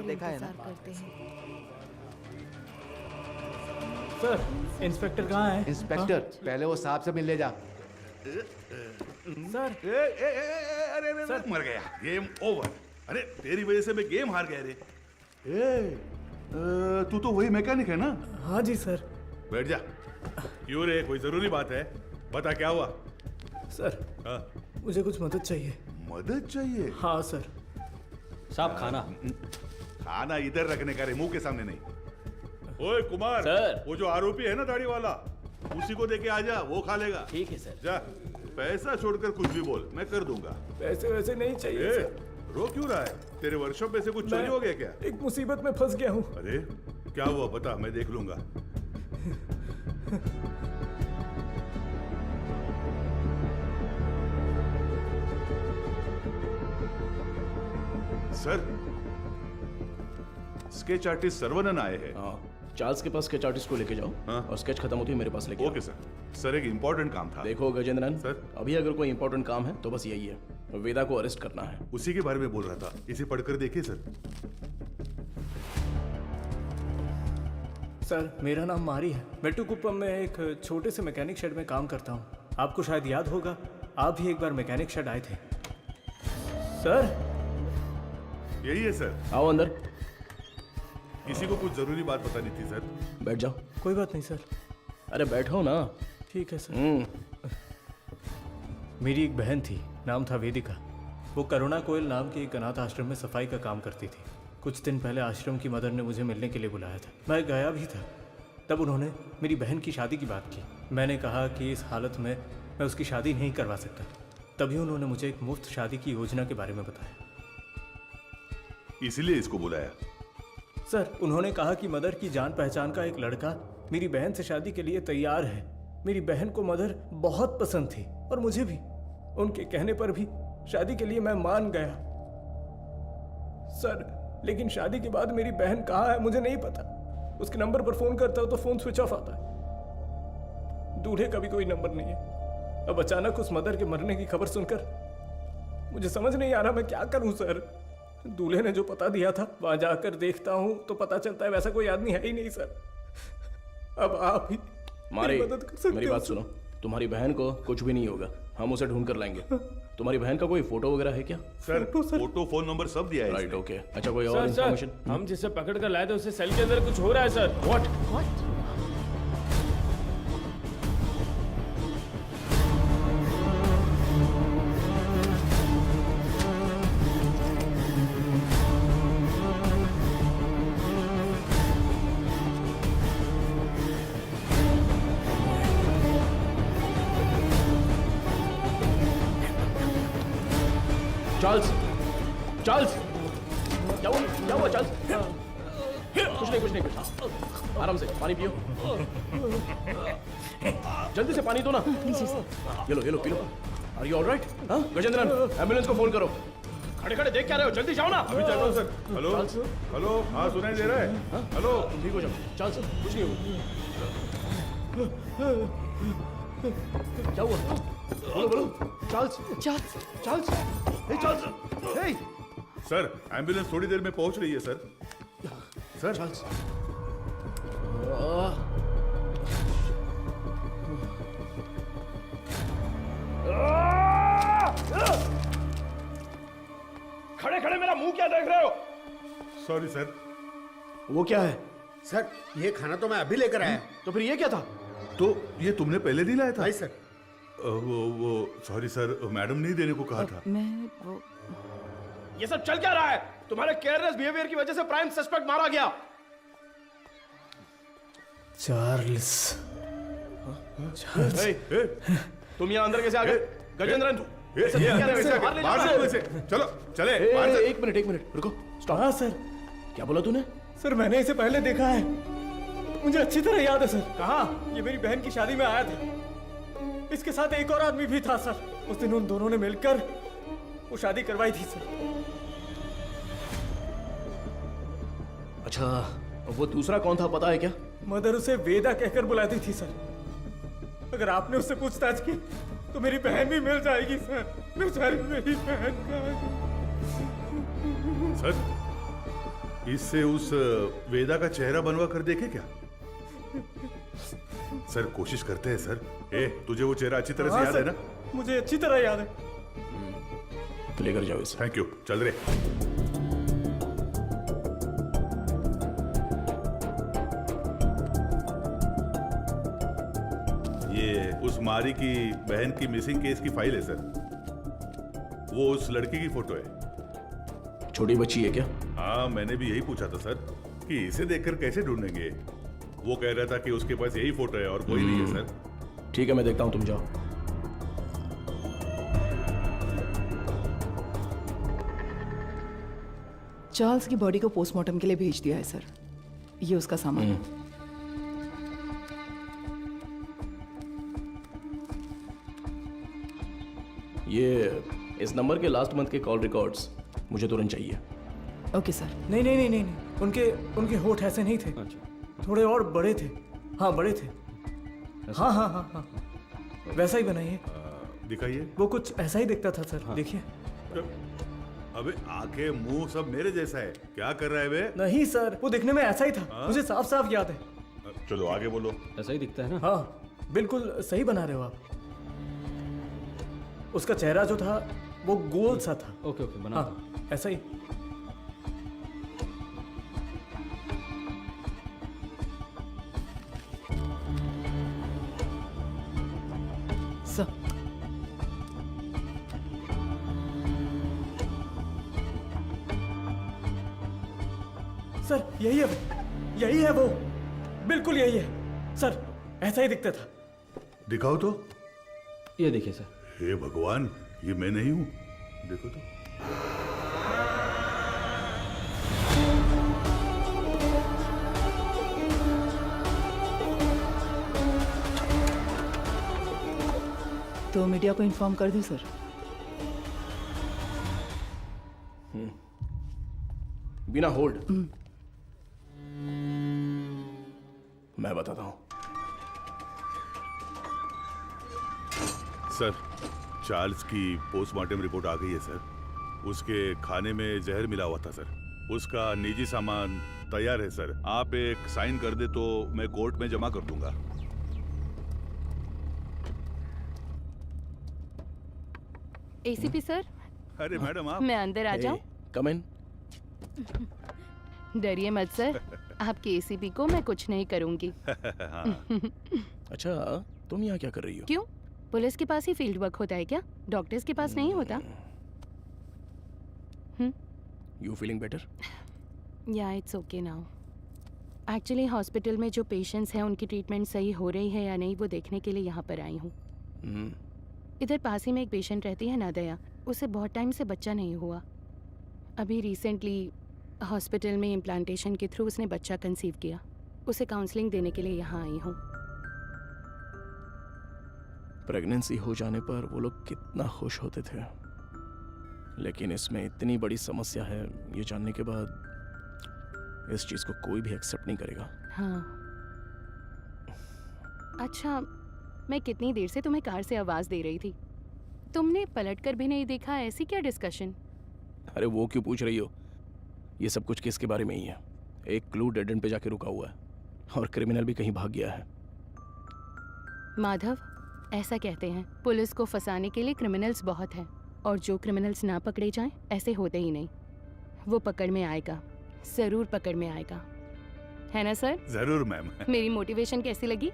देखा है ना? सर, इंस्पेक्टर कहाँ है? इंस्पेक्टर, पहले वो साहब से मिल ले जा। सर, अरे मर गया। Game over. अरे तेरी वजह से मैं गेम हार गया रे। तू तो वही मैकेनिक है ना? हाँ जी सर। बैठ जा। क्यों रे, कोई जरूरी बात है? बता क्या हुआ? सर, मुझे कुछ मदद चाहिए। मदद चाहिए? हाँ सर। साहब खाना खाना इधर रखने का रे, मुंह के सामने नहीं। ओए कुमार, सर। वो जो आरोपी है ना दाढ़ी वाला, उसी को देके आजा, वो खा लेगा। ठीक है सर। जा, पैसा छोड़कर कुछ भी बोल, मैं कर दूंगा। पैसे वैसे नहीं चाहिए सर। रो क्यों रहा है? तेरे वर्कशॉप में से कुछ चोरी हो गया क्या? एक मुसीबत में फंस गया हूँ। अरे क्या हुआ बता, मैं देख लूंगा। सर, स्केच आर्टिस्ट सर्वनन आए हैं। चार्ल्स के पास स्केच आर्टिस्ट को लेके जाओ और स्केच खत्म होती है मेरे पास लेके आओ। Okay sir. सर एक इम्पोर्टेंट काम था। देखो गजेंद्रन सर, अभी अगर कोई इंपॉर्टेंट काम है तो बस यही है, वेदा को अरेस्ट करना है। उसी के बारे में बोल रहा था, इसे पढ़कर देखिए सर। सर, मेरा नाम मारी है। मेट्टुकुप्पम में एक छोटे से मैकेनिक शेड में काम करता हूँ। आपको शायद याद होगा, आप भी एक बार मैकेनिक शेड आए थे। सर, यही है सर। आओ अंदर। किसी को कुछ जरूरी बात बतानी थी सर। बैठ जाओ। कोई बात नहीं सर। अरे बैठो ना। ठीक है सर। मेरी एक बहन थी, नाम था वेदिका। वो करुणा कोयल नाम के एक अनाथ आश्रम में सफाई का काम करती थी। कुछ दिन पहले आश्रम की मदर ने मुझे मिलने के लिए बुलाया था। मैं गया भी था। तब उन्होंने मेरी बहन की शादी की बात की। मैंने कहा कि इस हालत में मैं उसकी शादी नहीं करवा सकता। तभी उन्होंने मुझे एक मुफ्त शादी की योजना के बारे में बताया। इसीलिए इसको बुलाया? सर, उन्होंने कहा कि मदर की जान पहचान का एक लड़का मेरी बहन से शादी के लिए तैयार है। मेरी बहन को मदर बहुत पसंद थी और मुझे भी। उनके कहने पर भी शादी के लिए मैं मान गया सर। लेकिन शादी के बाद मेरी बहन कहाँ है मुझे नहीं पता। उसके नंबर पर फोन करता हूं तो फोन स्विच ऑफ आता है। दूल्हे का भी कोई नंबर नहीं है। अब अचानक उस मदर के मरने की खबर सुनकर मुझे समझ नहीं आ रहा मैं क्या करूं सर। दूल्हे ने जो पता दिया था वहां जाकर देखता हूं तो पता चलता है वैसा कोई आदमी है ही नहीं सर। अब आप ही मेरी मदद कर सकते हो। मेरी बात सुनो, तुम्हारी बहन को कुछ भी नहीं होगा, हम उसे ढूंढ कर लाएंगे। तुम्हारी बहन का कोई फोटो वगैरह है क्या? सर फोटो फोन नंबर सब दिया है। Right, okay. अच्छा कोई और इन्फॉर्मेशन? हम जिसे पकड़ कर लाए थे उससे सेल के अंदर कुछ हो रहा है सर। व्हाट? चार्ल्स, चार्ल्स, क्या हुआ चार्ल्स? कुछ नहीं। आराम से पानी पियो। जल्दी से पानी दो ना। ये लो पी लो। Are you alright? Gajendran, ambulance को फोन करो। खड़े देख क्या रहे हो? जल्दी जाओ ना। अभी चल रहा हूं सर। हेलो, हाँ सुनाई दे रहा है? हेलो, ठीक हो जाओ। चार्ल्स, कुछ नहीं होगा। क्या हुआ? बोलो। चार्ल्स। हे चार्ल्स, हे। सर एम्बुलेंस थोड़ी देर में पहुंच रही है सर। चार्ल्स। खड़े मेरा मुंह क्या देख रहे हो? Sorry sir. वो क्या है? सर ये खाना तो मैं अभी लेकर आया। तो फिर ये क्या था? तो ये तुमने पहले नहीं लाया था? नहीं सर। वो सॉरी सर, मैडम ने देने को कहा था। ये सब चल क्या रहा है? तुम्हारे केयरलेस बिहेवियर की वजह से प्राइम सस्पेक्ट मारा गया। चार्ल्स। तुम यहाँ अंदर कैसे आ गए? गजेंद्रन, चलो चले। एक मिनट रुको, स्टॉप। हाँ सर। क्या बोला तूने? सर मैंने इसे पहले देखा है, मुझे अच्छी तरह याद है सर। कहाँ? ये मेरी बहन की शादी में आया था। इसके साथ एक और आदमी भी था सर। उस दिन उन दोनों ने मिलकर वो शादी करवाई थी सर। अच्छा, वो दूसरा कौन था पता है क्या? मदर उसे वेदा कहकर बुलाती थी सर। अगर आपने उससे पूछताछ की तो मेरी बहन भी मिल जाएगी सर। बेचारी मेरी बहन का। सर इससे उस वेदा का चेहरा बनवा कर देखे क्या? सर कोशिश करते हैं सर। तुझे वो चेहरा अच्छी तरह से याद है ना? मुझे अच्छी तरह याद है। लेकर जाओ इसे। Thank you. चल रहे। ये उस मारी की बहन की मिसिंग केस की फाइल है सर। वो उस लड़की की फोटो है। छोटी बच्ची है क्या? हाँ, मैंने भी यही पूछा था सर कि इसे देखकर कैसे ढूंढेंगे। वो कह रहा था कि उसके पास यही फोटो है और कोई नहीं है सर। ठीक है, मैं देखता हूं, तुम जाओ। चार्ल्स की बॉडी को पोस्टमार्टम के लिए भेज दिया है सर। ये उसका सामान है। ये इस नंबर के लास्ट मंथ के कॉल रिकॉर्ड्स मुझे तुरंत चाहिए। Okay sir. नहीं, उनके होठ ऐसे नहीं थे। थोड़े और बड़े थे। हाँ बड़े थे। हाँ, वैसा ही बनाइए। दिखाइए। वो कुछ ऐसा ही दिखता था सर। देखिए। अबे आंखें मुंह सब मेरे जैसा है। क्या कर रहा है बे? नहीं सर, वो दिखने में ऐसा ही था। मुझे साफ साफ याद है। चलो आगे बोलो। ऐसा ही दिखता है ना? हाँ बिल्कुल सही बना रहे हो आप। उसका चेहरा जो था वो गोल सा था। ओके बना। हाँ ऐसा ही। सर यही है वो। बिल्कुल यही है सर, ऐसा ही दिखता था। दिखाओ तो। ये देखिए सर। हे भगवान, ये मैं नहीं हूं। देखो तो। तो मीडिया को इन्फॉर्म कर दें सर। बिना होल्ड मैं बताता हूं। सर, चार्ल्स की पोस्टमार्टम रिपोर्ट आ गई है सर। उसके खाने में जहर मिला हुआ था सर। उसका निजी सामान तैयार है सर। आप एक साइन कर दे तो मैं कोर्ट में जमा कर दूंगा। एसीपी सर, अरे मैडम आप मैं अंदर आ जाऊं? कम इन। डरिए मत सर, आपके एसीपी को मैं कुछ नहीं करूंगी। अच्छा, तुम यहाँ क्या कर रही हो? क्यों? पुलिस के पास ही फील्ड वर्क होता है क्या? डॉक्टर्स के पास नहीं होता? You feeling better? या it's okay now. Actually hospital में जो पेशेंट्स हैं उनकी ट्रीटमेंट सही हो रही है या नहीं वो देखने के लिए यहाँ पर आई हूँ। इधर पास ही में एक पेशेंट रहती है नादया, उसे बहुत टाइम से बच्चा नहीं हुआ। अभी रिसेंटली हॉस्पिटल में इम्प्लांटेशन के थ्रू उसने बच्चा कंसीव किया। उसे काउंसलिंग देने के लिए यहाँ आई हूँ। प्रेगनेंसी हो जाने पर वो लोग कितना खुश होते थे, लेकिन इसमें इतनी बड़ी समस्या है ये जानने के बाद इस चीज को कोई भी एक्सेप्ट नहीं करेगा। हाँ। अच्छा, मैं कितनी देर से तुम्हें कार से आवाज दे रही थी, तुमने पलटकर भी नहीं देखा। ऐसी क्या डिस्कशन? अरे वो क्यों पूछ रही हो? ये सब कुछ किसके बारे में ही है। एक क्लू डेड एंड पे जाके रुका हुआ है और क्रिमिनल भी कहीं भाग गया है। माधव, ऐसा कहते हैं पुलिस को फंसाने के लिए क्रिमिनल्स बहुत हैं, और जो क्रिमिनल्स ना पकड़े जाएं ऐसे होते ही नहीं। वो पकड़ में आएगा, जरूर पकड़ में आएगा, है ना सर? जरूर मैम। मेरी मोटिवेशन कैसी लगी?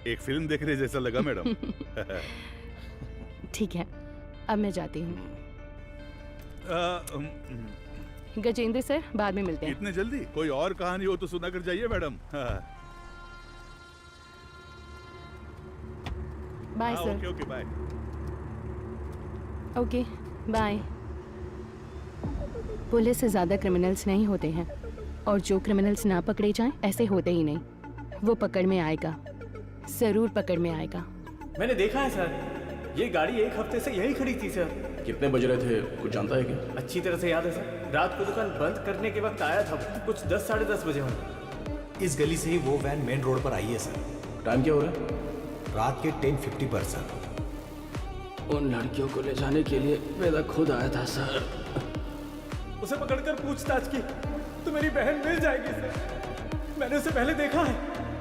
एक फिल्म देखने जैसा लगा मैडम। ठीक है, अब मैं जाती हूँ। गजेंद्र सर, बाद में मिलते हैं। इतने जल्दी? कोई और कहानी हो तो सुना कर जाइए madam. Bye sir. Okay okay bye. Okay bye. Police से ज़्यादा क्रिमिनल्स नहीं होते हैं, और जो क्रिमिनल्स ना पकड़े जाएं ऐसे होते ही नहीं। वो पकड़ में आएगा, ज़रूर पकड़ में आएगा। मैंने देखा है सर, ये गाड़ी एक हफ्ते से यही खड़ी थी सर। कितने बज रहे थे कुछ जानता है क्या? अच्छी तरह से याद है सर, रात को दुकान बंद करने के वक्त आया था, कुछ 10 साढ़े 10 बजे होंगे। इस गली से ही वो वैन मेन रोड पर आई है सर। टाइम क्या हो रहा है? रात के 10:50 पर सर। उन लड़कियों को ले जाने के लिए वेदा खुद आया था सर। उसे पकड़कर पूछताछ की तो मेरी बहन मिल जाएगी सर। मैंने उसे पहले देखा है,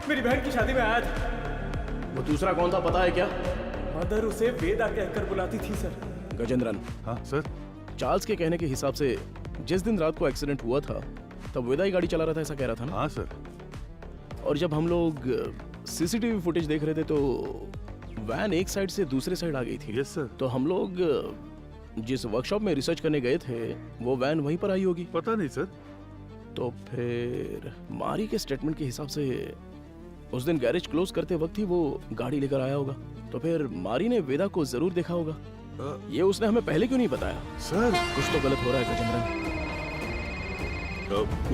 मेरी बहन की शादी में आया था। वो दूसरा कौन था पता है क्या? मदर उसे वेदा कहकर बुलाती थी सर। गजेंद्रन। हाँ सर। चार्ल्स के कहने के हिसाब से जिस दिन रात को एक्सीडेंट हुआ था तब वेदा ही गाड़ी चला रहा था, ऐसा कह रहा था ना? हाँ सर। और जब हम लोग सीसीटीवी फुटेज देख रहे थे तो वैन एक साइड से दूसरे साइड आ गई थी। Yes sir. तो हम लोग जिस वर्कशॉप में रिसर्च करने गए थे वो वैन वहीं पर आई होगी। पता नहीं सर। तो फिर मारी के स्टेटमेंट के हिसाब से उस दिन गैरेज क्लोज करते वक्त ही वो गाड़ी लेकर आया होगा। तो फिर मारी ने वेदा को जरूर देखा होगा। ये उसने हमें पहले क्यों नहीं बताया? सर कुछ तो गलत हो रहा है गजेंद्रन।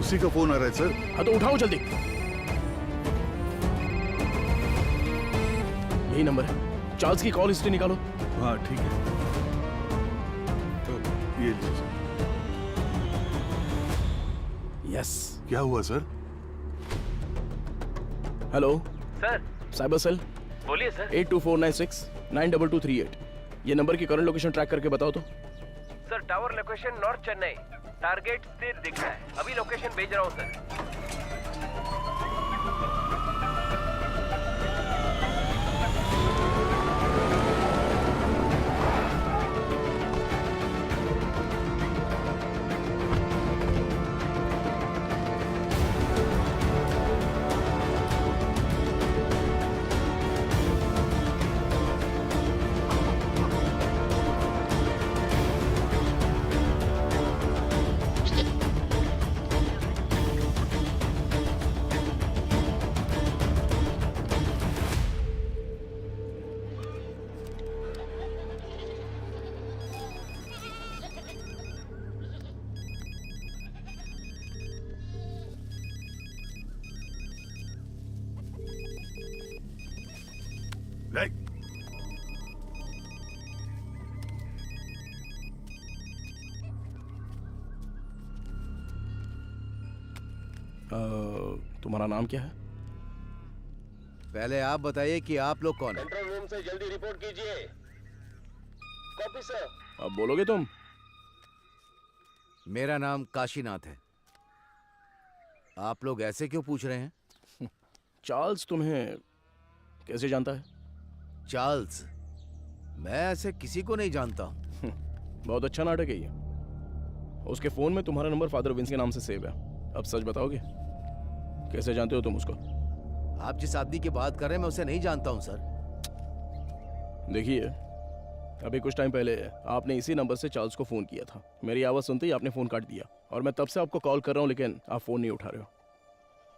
उसी का फोन आ रहा है सर। हाँ तो उठाओ जल्दी। यही नंबर है, चार्ल्स की कॉल हिस्ट्री निकालो। हाँ ठीक है। तो ये लीजिए सर। यस। क्या हुआ sir? Hello sir. Cyber cell. बोलिए सर। 82496 92238। ये नंबर की करंट लोकेशन ट्रैक करके बताओ तो। Sir tower location north Chennai, target स्थिर दिख रहा है। अभी लोकेशन भेज रहा हूँ सर। तुम्हारा नाम क्या है? पहले आप बताइए कि आप लोग कौन हैं? कंट्रोल रूम से जल्दी रिपोर्ट कीजिए। Copy sir. अब बोलोगे तुम? मेरा नाम काशीनाथ है। आप लोग ऐसे क्यों पूछ रहे हैं? चार्ल्स तुम्हें कैसे जानता है? चार्ल्स? मैं ऐसे किसी को नहीं जानता हूं। बहुत अच्छा नाटक है ये। उसके फोन में तुम्हारा नंबर फादर विंस के नाम से सेव है। अब सच बताओगे, कैसे जानते हो तुम उसको? आप जिस आदमी की बात कर रहे हैं मैं उसे नहीं जानता हूं सर। देखिए, अभी कुछ टाइम पहले आपने इसी नंबर से चार्ल्स को फोन किया था। मेरी आवाज सुनते ही आपने फोन काट दिया और मैं तब से आपको कॉल कर रहा हूं, लेकिन आप फोन नहीं उठा रहे हो।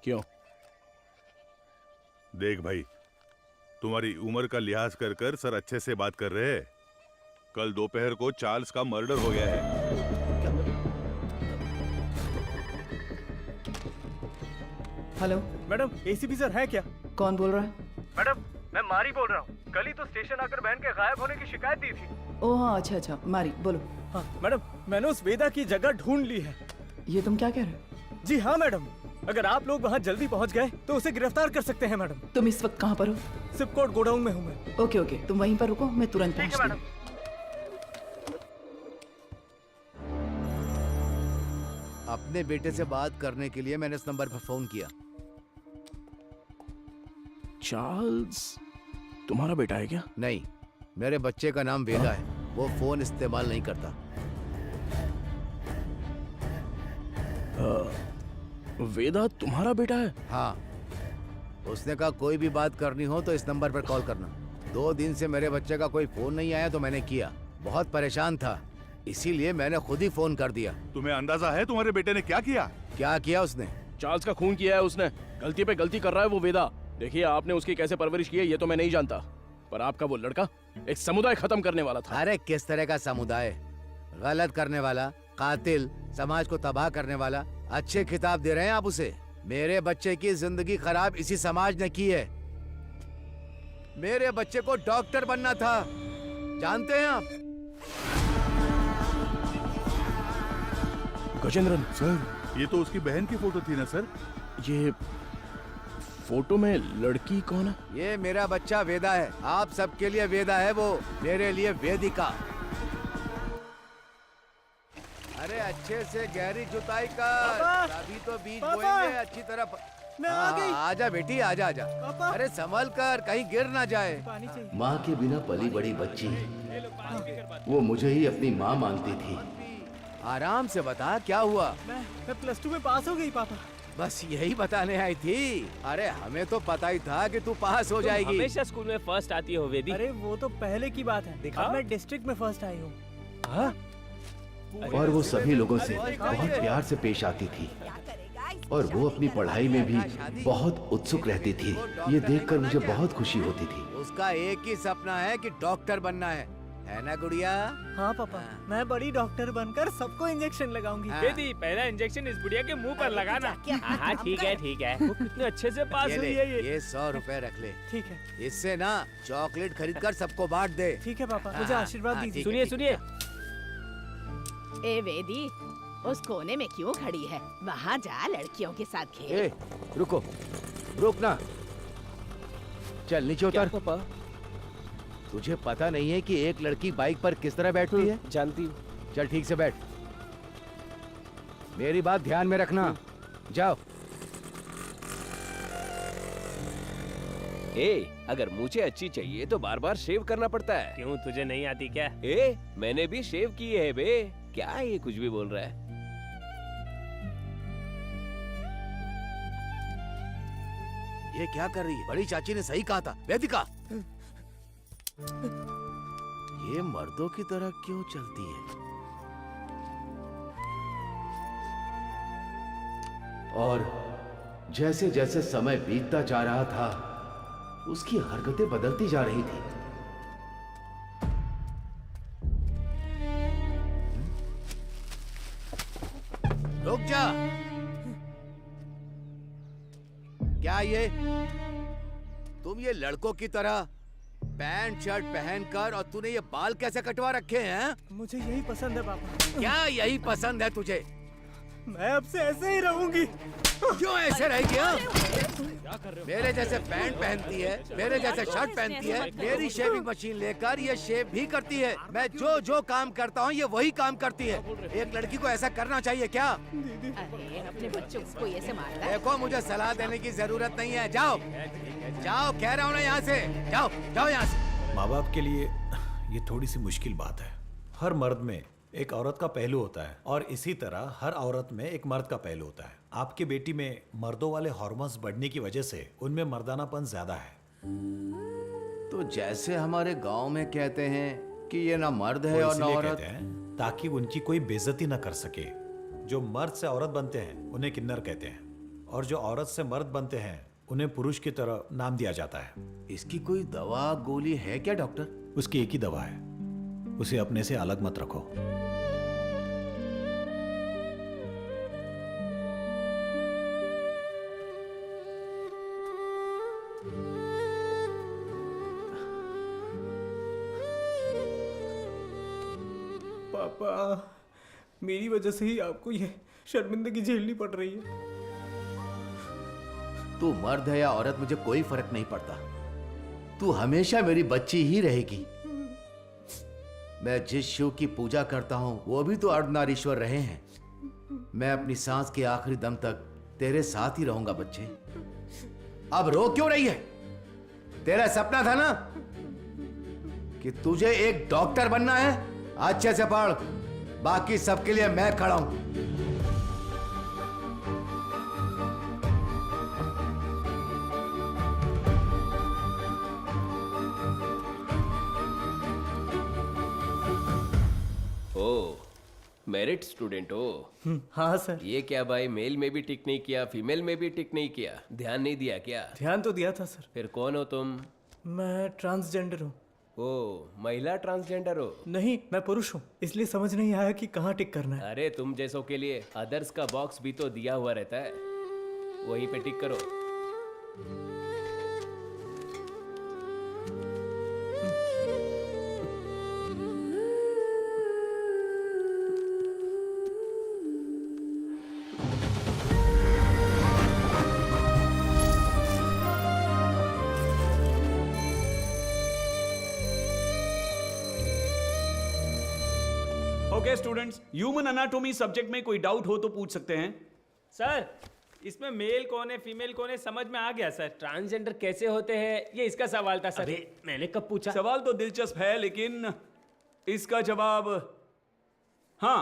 क्यों? देख भाई, तुम्हारी उम्र का लिहाज कर कर सर अच्छे से बात कर रहे हैं। कल दोपहर को चार्ल्स का मर्डर हो गया है। हेलो मैडम, एसीपी सर है क्या? कौन बोल रहा है? मैडम, मैं मारी बोल रहा हूँ। कल ही तो स्टेशन आकर बहन के गायब होने की शिकायत दी थी। ओह हाँ, अच्छा अच्छा, मारी बोलो। हाँ मैडम, मैंने उस वेदा की जगह ढूंढ ली है। ये तुम क्या कह रहे हो? जी हाँ मैडम, अगर आप लोग वहाँ जल्दी पहुँच गए तो उसे गिरफ्तार कर सकते हैं मैडम। तुम इस वक्त कहाँ पर हो? सिपकोट गोडाउन में हूँ मैं। ओके ओके, तुम वहीं पर रुको, मैं तुरंत पहुँचती हूँ। अपने बेटे से बात करने के लिए मैंने इस नंबर पर फोन किया। चार्ल्स तुम्हारा बेटा है क्या? नहीं, मेरे बच्चे का नाम वेदा है। वो फोन इस्तेमाल नहीं करता। वेदा तुम्हारा बेटा है? हाँ, उसने कहा कोई भी बात करनी हो तो इस नंबर पर कॉल करना। 2 दिन से मेरे बच्चे का कोई फोन नहीं आया तो मैंने किया। बहुत परेशान था, इसीलिए मैंने खुद ही फोन कर दिया। तुम्हें अंदाजा है तुम्हारे बेटे ने क्या किया? क्या किया उसने? चार्ल्स का खून किया है उसने। गलती पे गलती कर रहा है वो वेदा। देखिए, आपने उसकी कैसे परवरिश की है ये तो मैं नहीं जानता, पर आपका वो लड़का एक समुदाय खत्म करने वाला था। अरे किस तरह का समुदाय? गलत करने वाला, कातिल, समाज को तबाह करने वाला। अच्छे खिताब दे रहे हैं आप उसे। मेरे बच्चे की जिंदगी खराब इसी समाज ने की है। मेरे बच्चे को डॉक्टर बनना था, जानते हैं आप? गजेंद्रन सर, ये तो उसकी बहन की फोटो थी ना सर? ये फोटो में लड़की कौन है? ये मेरा बच्चा वेदा है। आप सबके लिए वेदा है वो, मेरे लिए वेदिका। अरे अच्छे से गहरी जुताई कर, तभी तो बीज बोएंगे अच्छी तरह। मैं आ गई। आजा बेटी, आजा आजा। अरे संभल कर, कहीं गिर ना जाए। माँ के बिना पली बड़ी बच्ची, वो मुझे ही अपनी माँ मानती थी। आराम से बता, क्या हुआ? मैं +2 में पास हो गई पापा। बस यही बताने आई थी। अरे हमें तो पता ही था कि तू पास हो जाएगी। हमेशा स्कूल में फर्स्ट आती हो वेदी। अरे वो तो पहले की बात है। अब मैं डिस्ट्रिक्ट में फर्स्ट आई हूँ। और वो सभी लोगों से बहुत प्यार से पेश आती थी और वो अपनी पढ़ाई में भी बहुत उत्सुक रहती थी। ये देखकर मुझे बहुत खुशी होती थी। उसका एक ही सपना है कि डॉक्टर बनना है ना गुड़िया? हाँ पापा, मैं बड़ी डॉक्टर बनकर सबको इंजेक्शन लगाऊंगी। बेटी, पहला इंजेक्शन इस बुढ़िया के मुंह पर लगाना। हाँ ठीक है ठीक है। वो कितने अच्छे से पास हुई है ये 100 रुपए रख ले। ठीक है। इससे ना चॉकलेट खरीद कर सबको बांट दे। ठीक है पापा, मुझे आशीर्वाद दीजिए। सुनिए सुनिए। ए वेदी, उस कोने में क्यों खड़ी है? वहाँ जा, लड़कियों के साथ खेल। ए, रुको, रुक ना। चल नीचे उतर। पापा, तुझे पता नहीं है कि एक लड़की बाइक पर किस तरह बैठती है? जानती हूँ। चल ठीक से बैठ। मेरी बात ध्यान में रखना। जाओ। अगर मुझे अच्छी चाहिए तो बार बार शेव करना पड़ता है। क्यों, तुझे नहीं आती क्या? मैंने भी शेव की है बे। क्या ये कुछ भी बोल रहा है? ये क्या कर रही है? बड़ी चाची ने सही कहा था, वेदिका। ये मर्दों की तरह क्यों चलती है? और जैसे जैसे समय बीतता जा रहा था, उसकी हरकतें बदलती जा रही थी। रुक जा। क्या ये तुम ये लड़कों की तरह पैंट शर्ट पहनकर, और तूने ये बाल कैसे कटवा रखे हैं? मुझे यही पसंद है पापा। क्या यही पसंद है तुझे? मैं अब से ऐसे ही रहूंगी। क्यों ऐसे रहेगी? हाँ? मेरे जैसे पैंट पहनती है, मेरे जैसे शर्ट पहनती है, मेरी शेविंग मशीन लेकर ये शेव भी करती है। मैं जो जो काम करता हूँ ये वही काम करती है। एक लड़की को ऐसा करना चाहिए क्या? अरे अपने बच्चों को कोई ऐसे मारता है? देखो मुझे सलाह देने की जरूरत नहीं है, जाओ जाओ, कह रहा हूँ ना यहाँ से, जाओ जाओ यहाँ से। माँ बाप के लिए ये थोड़ी सी मुश्किल बात है। हर मर्द में एक औरत का पहलू होता है और इसी तरह हर औरत में एक मर्द का पहलू होता है। आपकी बेटी में मर्दों वाले हार्मोन्स बढ़ने की वजह से उनमें मर्दानापन ज्यादा है। तो जैसे हमारे गांव में कहते हैं कि ये ना मर्द है वो और ना इसलिए औरत। कहते हैं ताकि उनकी कोई बेइज्जती ना कर सके। जो मर्द से औरत बनते हैं उन्हें किन्नर कहते हैं और जो औरत से मर्द बनते हैं उन्हें पुरुष की तरह नाम दिया जाता है। इसकी कोई दवा गोली है क्या डॉक्टर? उसकी एक ही दवा है, उसे अपने से अलग मत रखो। पापा, मेरी वजह से ही आपको ये शर्मिंदगी झेलनी पड़ रही है। तू मर्द है या औरत मुझे कोई फर्क नहीं पड़ता। तू हमेशा मेरी बच्ची ही रहेगी। मैं जिस शिव की पूजा करता हूं वो भी तो अर्धनारीश्वर रहे हैं। मैं अपनी सांस के आखिरी दम तक तेरे साथ ही रहूंगा बच्चे। अब रो क्यों रही है? तेरा सपना था ना कि तुझे एक डॉक्टर बनना है। अच्छे से पढ़, बाकी सबके लिए मैं खड़ा हूं। ओ, मेरिट स्टूडेंट हो? हाँ सर। ये क्या भाई, मेल में भी टिक नहीं किया, फीमेल में भी टिक नहीं किया, ध्यान नहीं दिया क्या? ध्यान तो दिया था सर। फिर कौन हो तुम? मैं ट्रांसजेंडर हूँ। ओ, महिला ट्रांसजेंडर हो? नहीं, मैं पुरुष हूँ, इसलिए समझ नहीं आया कि कहाँ टिक करना है। अरे तुम जैसों के लिए अदर्स का बॉक्स भी तो दिया हुआ रहता है, वहीं पे टिक करो। Okay students, human anatomy subject में कोई डाउट हो तो पूछ सकते हैं। सर, इसमें मेल कौन है फीमेल कौन है समझ में आ गया सर। ट्रांसजेंडर कैसे होते हैं, ये इसका सवाल था सर। अबे, मैंने कब पूछा? सवाल तो दिलचस्प है लेकिन इसका जवाब, हाँ,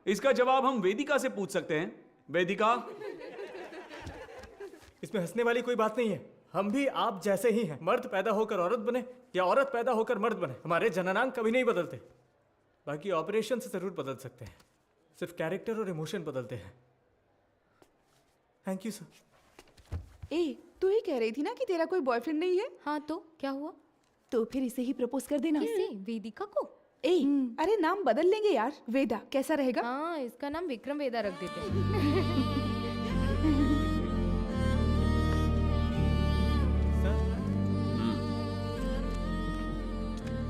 इसका जवाब हम वेदिका से पूछ सकते हैं। वेदिका, इसमें हंसने वाली कोई बात नहीं है। हम भी आप जैसे ही हैं। मर्द पैदा होकर औरत बने या औरत पैदा होकर मर्द बने, हमारे जननांग कभी नहीं बदलते। बाकी ऑपरेशन से जरूर बदल सकते हैं, सिर्फ कैरेक्टर और इमोशन बदलते हैं। Thank you sir. ए, तू ही कह रही थी ना कि तेरा कोई बॉयफ्रेंड नहीं है? हाँ तो क्या हुआ? तो फिर इसे ही प्रपोज कर देना। किसे? वेदिका को? ए, अरे नाम बदल लेंगे यार। वेदा कैसा रहेगा? हाँ, इसका नाम विक्रम वेदा रख देते हैं।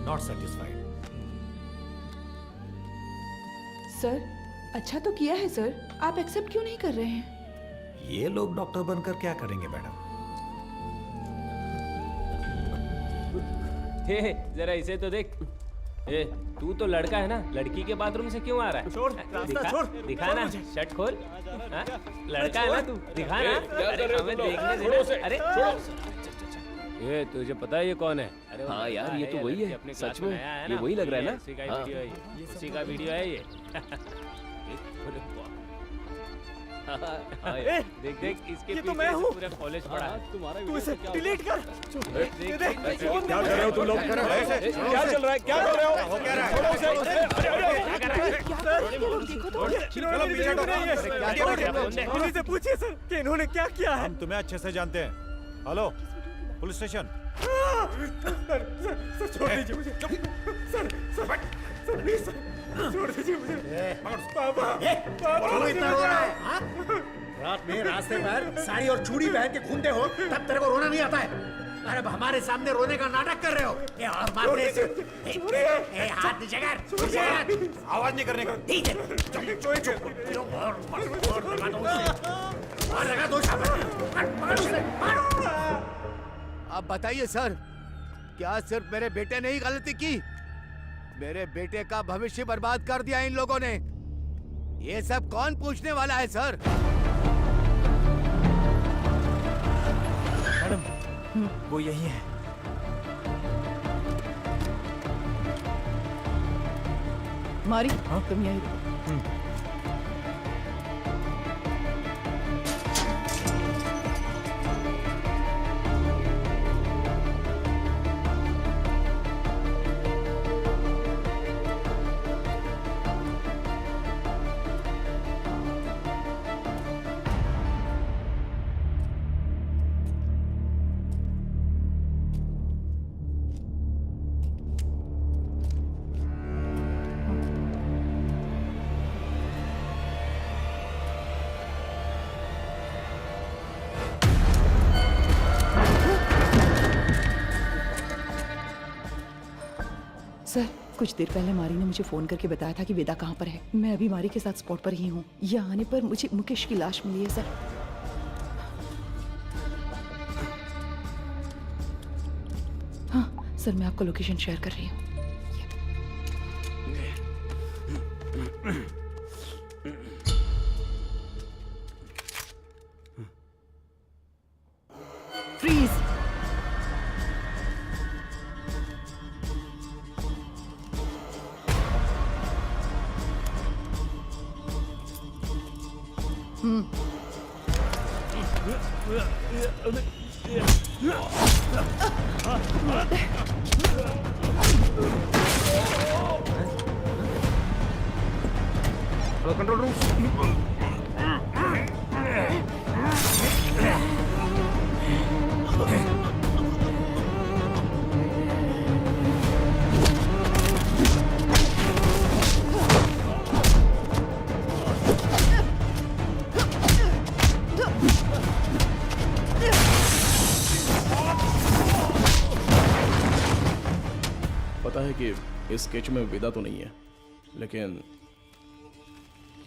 Not satisfied. सर, अच्छा तो किया है सर, आप एक्सेप्ट क्यों नहीं कर रहे हैं? ये लोग डॉक्टर बनकर क्या करेंगे मैडम? हे, जरा इसे तो देख। ए, तू तो लड़का है ना, लड़की के बाथरूम से क्यों आ रहा है? छोड़, रास्ता छोड़। दिखा ना, शर्ट खोल। हाँ? लड़का है ना तू, दिखा ना। क्या कर रहे हो हमें तुम लोग? देखने छोड़ो उसे, देना। अरे छोड़ो। ये तुझे पता है ये कौन है? अरे हाँ यार, ये तो वही है सच में, ये वही लग रहा है ना। उसी का वीडियो है ये, उसी का वीडियो है ये। हाँ यार, देख देख इसके ये तो पीछे मैं से हूँ। पूरा कॉलेज पड़ा है। तुम्हारा तू इसे डिलीट कर। क्या कर रहे हो तुम लोग? क्या चल रहा है? क्या कर रहे हो? छोड़ो उसे। इन्हीं से पूछिए सर कि इन्होंने क्या किया है। हम तुम्हें अच्छे से जानते हैं। Hello, police station. सर छोड़ दीजिए मुझे। सर प्लीज सर, छोड़ दीजिए मुझे। पापा, क्यों इतना रो रहा है? हाँ? रात में रास्ते पर साड़ी और चूड़ी पहन के घूमते हो, तब तेरे को रोना नहीं आता है? अरे अब हमारे सामने रोने का नाटक कर रहे हो। ए, और मारने से हाथ नीचे कर, नीचे कर। आवाज नहीं करने का। और लगा दो अब बताइए सर, क्या सिर्फ मेरे बेटे ने ही गलती की? मेरे बेटे का भविष्य बर्बाद कर दिया इन लोगों ने। ये सब कौन पूछने वाला है सर? मैडम, वो यही है। मारी, तुम यही रुको। सर, कुछ देर पहले मारी ने मुझे फोन करके बताया था कि वेदा कहाँ पर है। मैं अभी मारी के साथ स्पॉट पर ही हूँ। यहाँ आने पर मुझे मुकेश की लाश मिली है सर। हाँ सर, मैं आपको लोकेशन शेयर कर रही हूँ। फ्रीज। Control room. पता है कि इस स्केच में वेदा तो नहीं है, लेकिन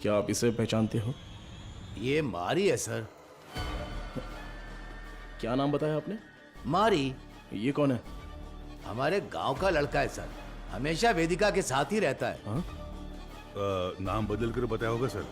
क्या आप इसे पहचानते हो? ये मारी है सर। क्या नाम बताया आपने? मारी। ये कौन है? हमारे गांव का लड़का है सर, हमेशा वेदिका के साथ ही रहता है। नाम बदल कर बताया होगा सर।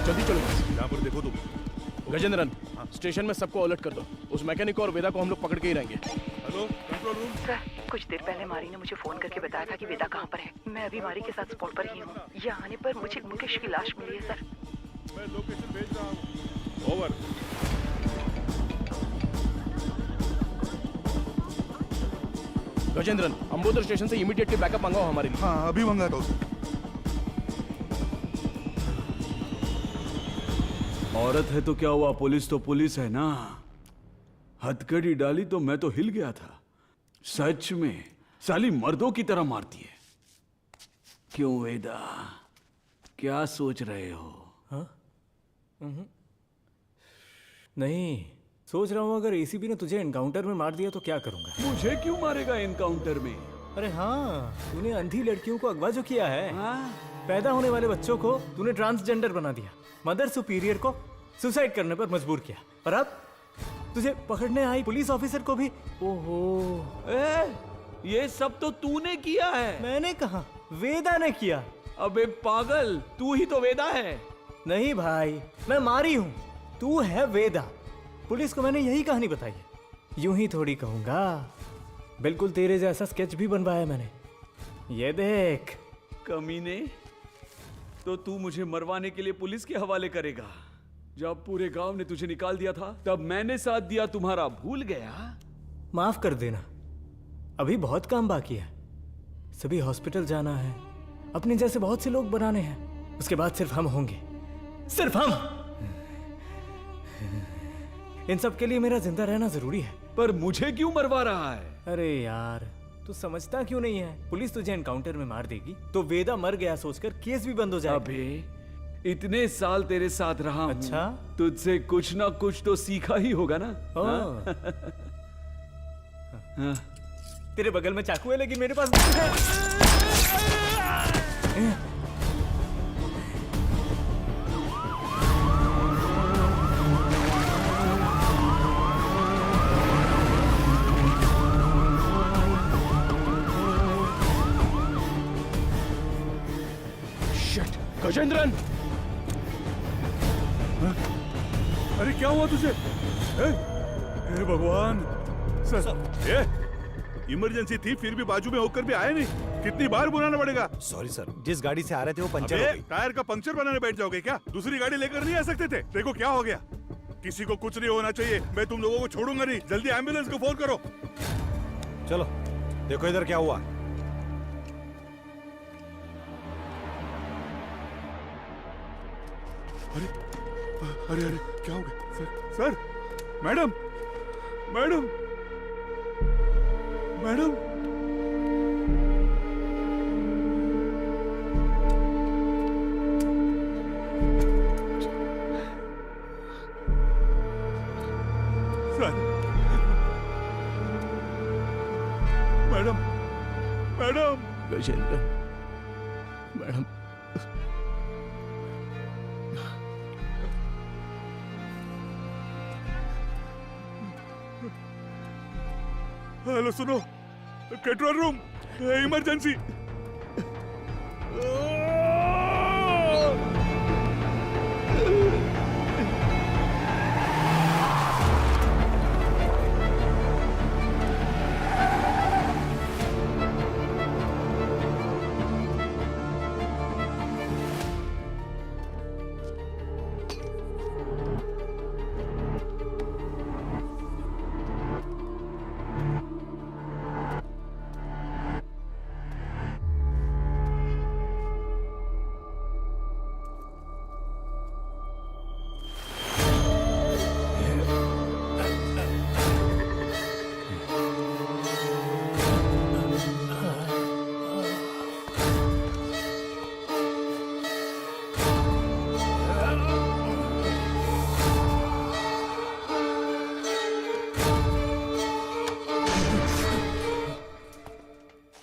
जल्दी चलो। यहाँ पर देखो तुम। गजेंद्रन, स्टेशन में सबको अलर्ट कर दो। उस मैकेनिक को और वेदा को हम लोग पकड़ के ही रहेंगे। Hello, control room. सर, कुछ देर पहले मारी ने मुझे फोन करके बताया था कि वेदा कहाँ पर है। मैं अभी मारी के साथ स्पॉट पर ही हूँ। यहाँ आने पर मुझे मुकेश की लाश मिली है सर। मैं लोकेशन भेज रहा हूँ। ओवर। गजेंद्रन, अंबोदर स्टेशन से इमीडिएटली बैकअप मंगाओ हमारे लिए। हाँ, अभी मंगाता हूँ सर। औरत है तो क्या हुआ, पुलिस तो पुलिस है ना। हथकड़ी डाली तो मैं तो हिल गया था। सच में साली मर्दों की तरह मारती है। क्यों वेदा, क्या सोच रहे हो? हाँ? नहीं, सोच रहा हूँ अगर एसीपी ने तुझे एनकाउंटर में मार दिया तो क्या करूंगा। मुझे क्यों मारेगा एनकाउंटर में? अरे हाँ, तूने अंधी लड़कियों को अगवा जो किया है। पैदा होने वाले बच्चों को तूने ट्रांसजेंडर बना दिया। मदर सुपीरियर को सुसाइड करने पर मजबूर किया। और अब तुझे पकड़ने आई पुलिस ऑफिसर को भी। ओहो, ये सब तो तूने किया है। मैंने कहा, वेदा ने किया। अबे पागल, तू ही तो वेदा है। नहीं भाई, मैं मारी हूं, तू है वेदा। पुलिस को मैंने यही कहानी बताई है। यूं ही थोड़ी कहूंगा, बिल्कुल तेरे जैसा स्केच भी बनवाया मैंने। ये देख। कमीने, तो तू मुझे मरवाने के लिए पुलिस के हवाले करेगा। जब पूरे गांव ने तुझे निकाल दिया था तब मैंने साथ दिया तुम्हारा, भूल गया? माफ कर देना, अभी बहुत काम बाकी है। सभी हॉस्पिटल जाना है, अपने जैसे बहुत से लोग बनाने हैं, उसके बाद सिर्फ हम होंगे, सिर्फ हम। इन सब के लिए मेरा जिंदा रहना जरूरी है। पर मुझे क्यों मरवा रहा है? अरे यार, तू समझता क्यों नहीं है? पुलिस तुझे एनकाउंटर में मार देगी तो वेदा मर गया सोचकर केस भी बंद हो जाएगा। अबे इतने साल तेरे साथ रहा हूं, अच्छा? तुझसे कुछ ना कुछ तो सीखा ही होगा ना? हाँ? तेरे बगल में चाकू है लेकिन मेरे पास गजेंद्रन! अरे क्या हुआ तुझे? हे भगवान! सर, इमरजेंसी थी फिर भी बाजू में होकर भी आए नहीं। कितनी बार बुलाना पड़ेगा? सॉरी सर, जिस गाड़ी से आ रहे थे वो पंचर हो गई। टायर का पंक्चर बनाने बैठ जाओगे क्या? दूसरी गाड़ी लेकर नहीं आ सकते थे? देखो क्या हो गया। किसी को कुछ नहीं होना चाहिए, मैं तुम लोगों को छोड़ूंगा नहीं। जल्दी एम्बुलेंस को फोन करो। चलो देखो इधर क्या हुआ। अरे अरे अरे क्या हो गया? Sir, madam, madam, madam, sir, madam, madam, Gajendra, madam, hello सुनो, कंट्रोल रूम, इमरजेंसी।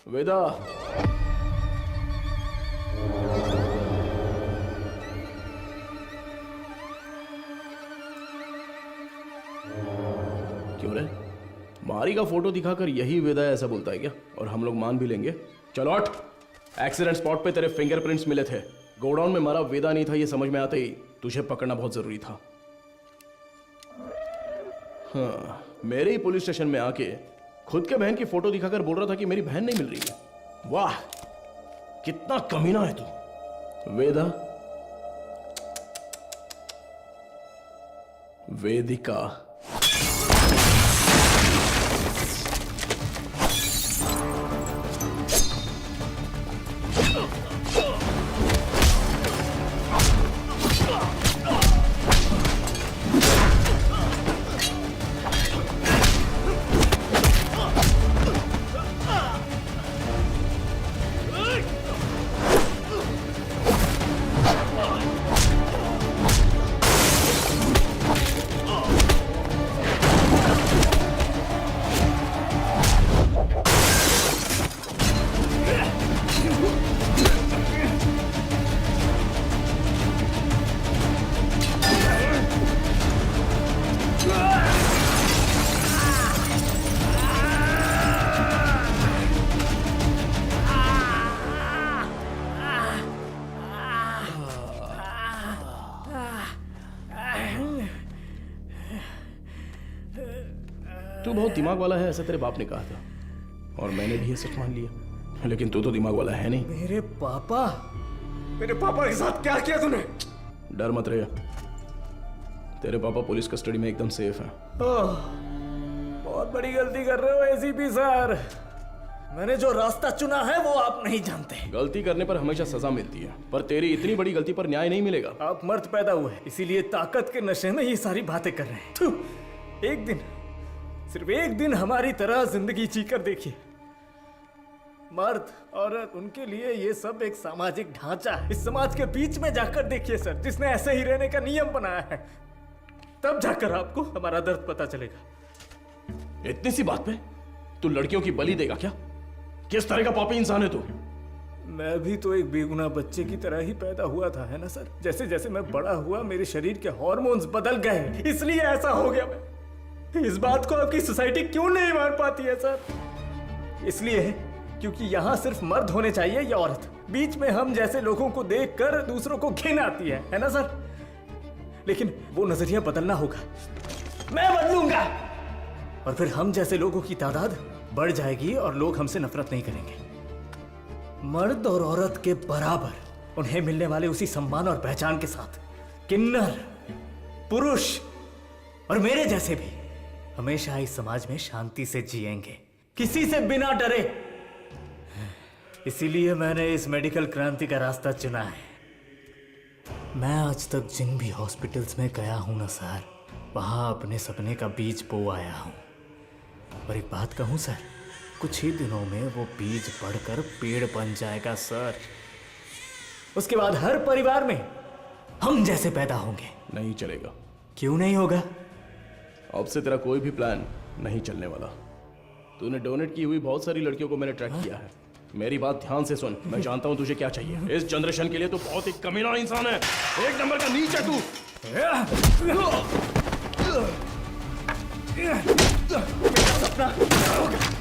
वेदा, क्यों रे? मारी का फोटो दिखाकर यही वेदा ऐसा बोलता है क्या? और हम लोग मान भी लेंगे? चलो हट। एक्सीडेंट स्पॉट पे तेरे फिंगरप्रिंट्स मिले थे। गोडाउन में मारा वेदा नहीं था, ये समझ में आते ही तुझे पकड़ना बहुत जरूरी था। हाँ, मेरे ही पुलिस स्टेशन में आके खुद के बहन की फोटो दिखाकर बोल रहा था कि मेरी बहन नहीं मिल रही है। वाह, कितना कमीना है तू वेदा। वेदिका, तू बहुत दिमाग वाला है ऐसा तेरे बाप ने कहा था और मैंने भी ये सच मान लिया, लेकिन तू तो दिमाग वाला है नहीं। मेरे पापा, मेरे पापा के साथ क्या किया तूने? डर मत रहे, तेरे पापा पुलिस कस्टडी में एकदम सेफ हैं। बहुत बड़ी गलती कर रहे हो एसीपी सर। मैंने जो रास्ता चुना है वो आप नहीं जानते। गलती करने पर हमेशा सजा मिलती है, पर तेरी इतनी बड़ी गलती पर न्याय नहीं मिलेगा। आप मर्द पैदा हुए, इसीलिए ताकत के नशे में ये सारी बातें कर रहे हैं। एक दिन, सिर्फ एक दिन हमारी तरह जिंदगी जीकर देखिए। मर्द औरत उनके लिए ये सब एक सामाजिक ढांचा है। इस समाज के बीच में जाकर देखिए सर, जिसने ऐसे ही रहने का नियम बनाया है, तब जाकर आपको हमारा दर्द पता चलेगा। इतनी सी बात पे तू लड़कियों की बलि देगा क्या? किस तरह का पापी इंसान है तू? मैं भी तो एक बेगुनाह बच्चे की तरह ही पैदा हुआ था, है ना सर? जैसे जैसे मैं बड़ा हुआ मेरे शरीर के हार्मोन्स बदल गए, इसलिए ऐसा हो गया। मैं इस बात को आपकी सोसाइटी क्यों नहीं मान पाती है सर? इसलिए क्योंकि यहाँ सिर्फ मर्द होने चाहिए या औरत। बीच में हम जैसे लोगों को देखकर दूसरों को घिन आती है ना सर? लेकिन वो नजरिया बदलना होगा, मैं बदलूंगा, और फिर हम जैसे लोगों की तादाद बढ़ जाएगी और लोग हमसे नफरत नहीं करेंगे। मर्द और औरत के बराबर उन्हें मिलने वाले उसी सम्मान और पहचान के साथ किन्नर, पुरुष और मेरे जैसे भी हमेशा इस समाज में शांति से जिएंगे, किसी से बिना डरे। इसीलिए मैंने इस मेडिकल क्रांति का रास्ता चुना है। मैं आज तक जिन भी हॉस्पिटल्स में गया हूं ना सर, वहां अपने सपने का बीज बो आया हूं। और एक बात कहूं सर, कुछ ही दिनों में वो बीज बढ़कर पेड़ बन जाएगा सर। उसके बाद हर परिवार में हम जैसे पैदा होंगे। नहीं चलेगा। क्यों नहीं होगा? अब से तेरा कोई भी प्लान नहीं चलने वाला। तूने डोनेट की हुई बहुत सारी लड़कियों को मैंने ट्रैक किया है। मेरी बात ध्यान से सुन, मैं जानता हूं तुझे क्या चाहिए। इस जनरेशन के लिए तू बहुत ही कमीना इंसान है, एक नंबर का नीच है तू। मेरा सपना होगा।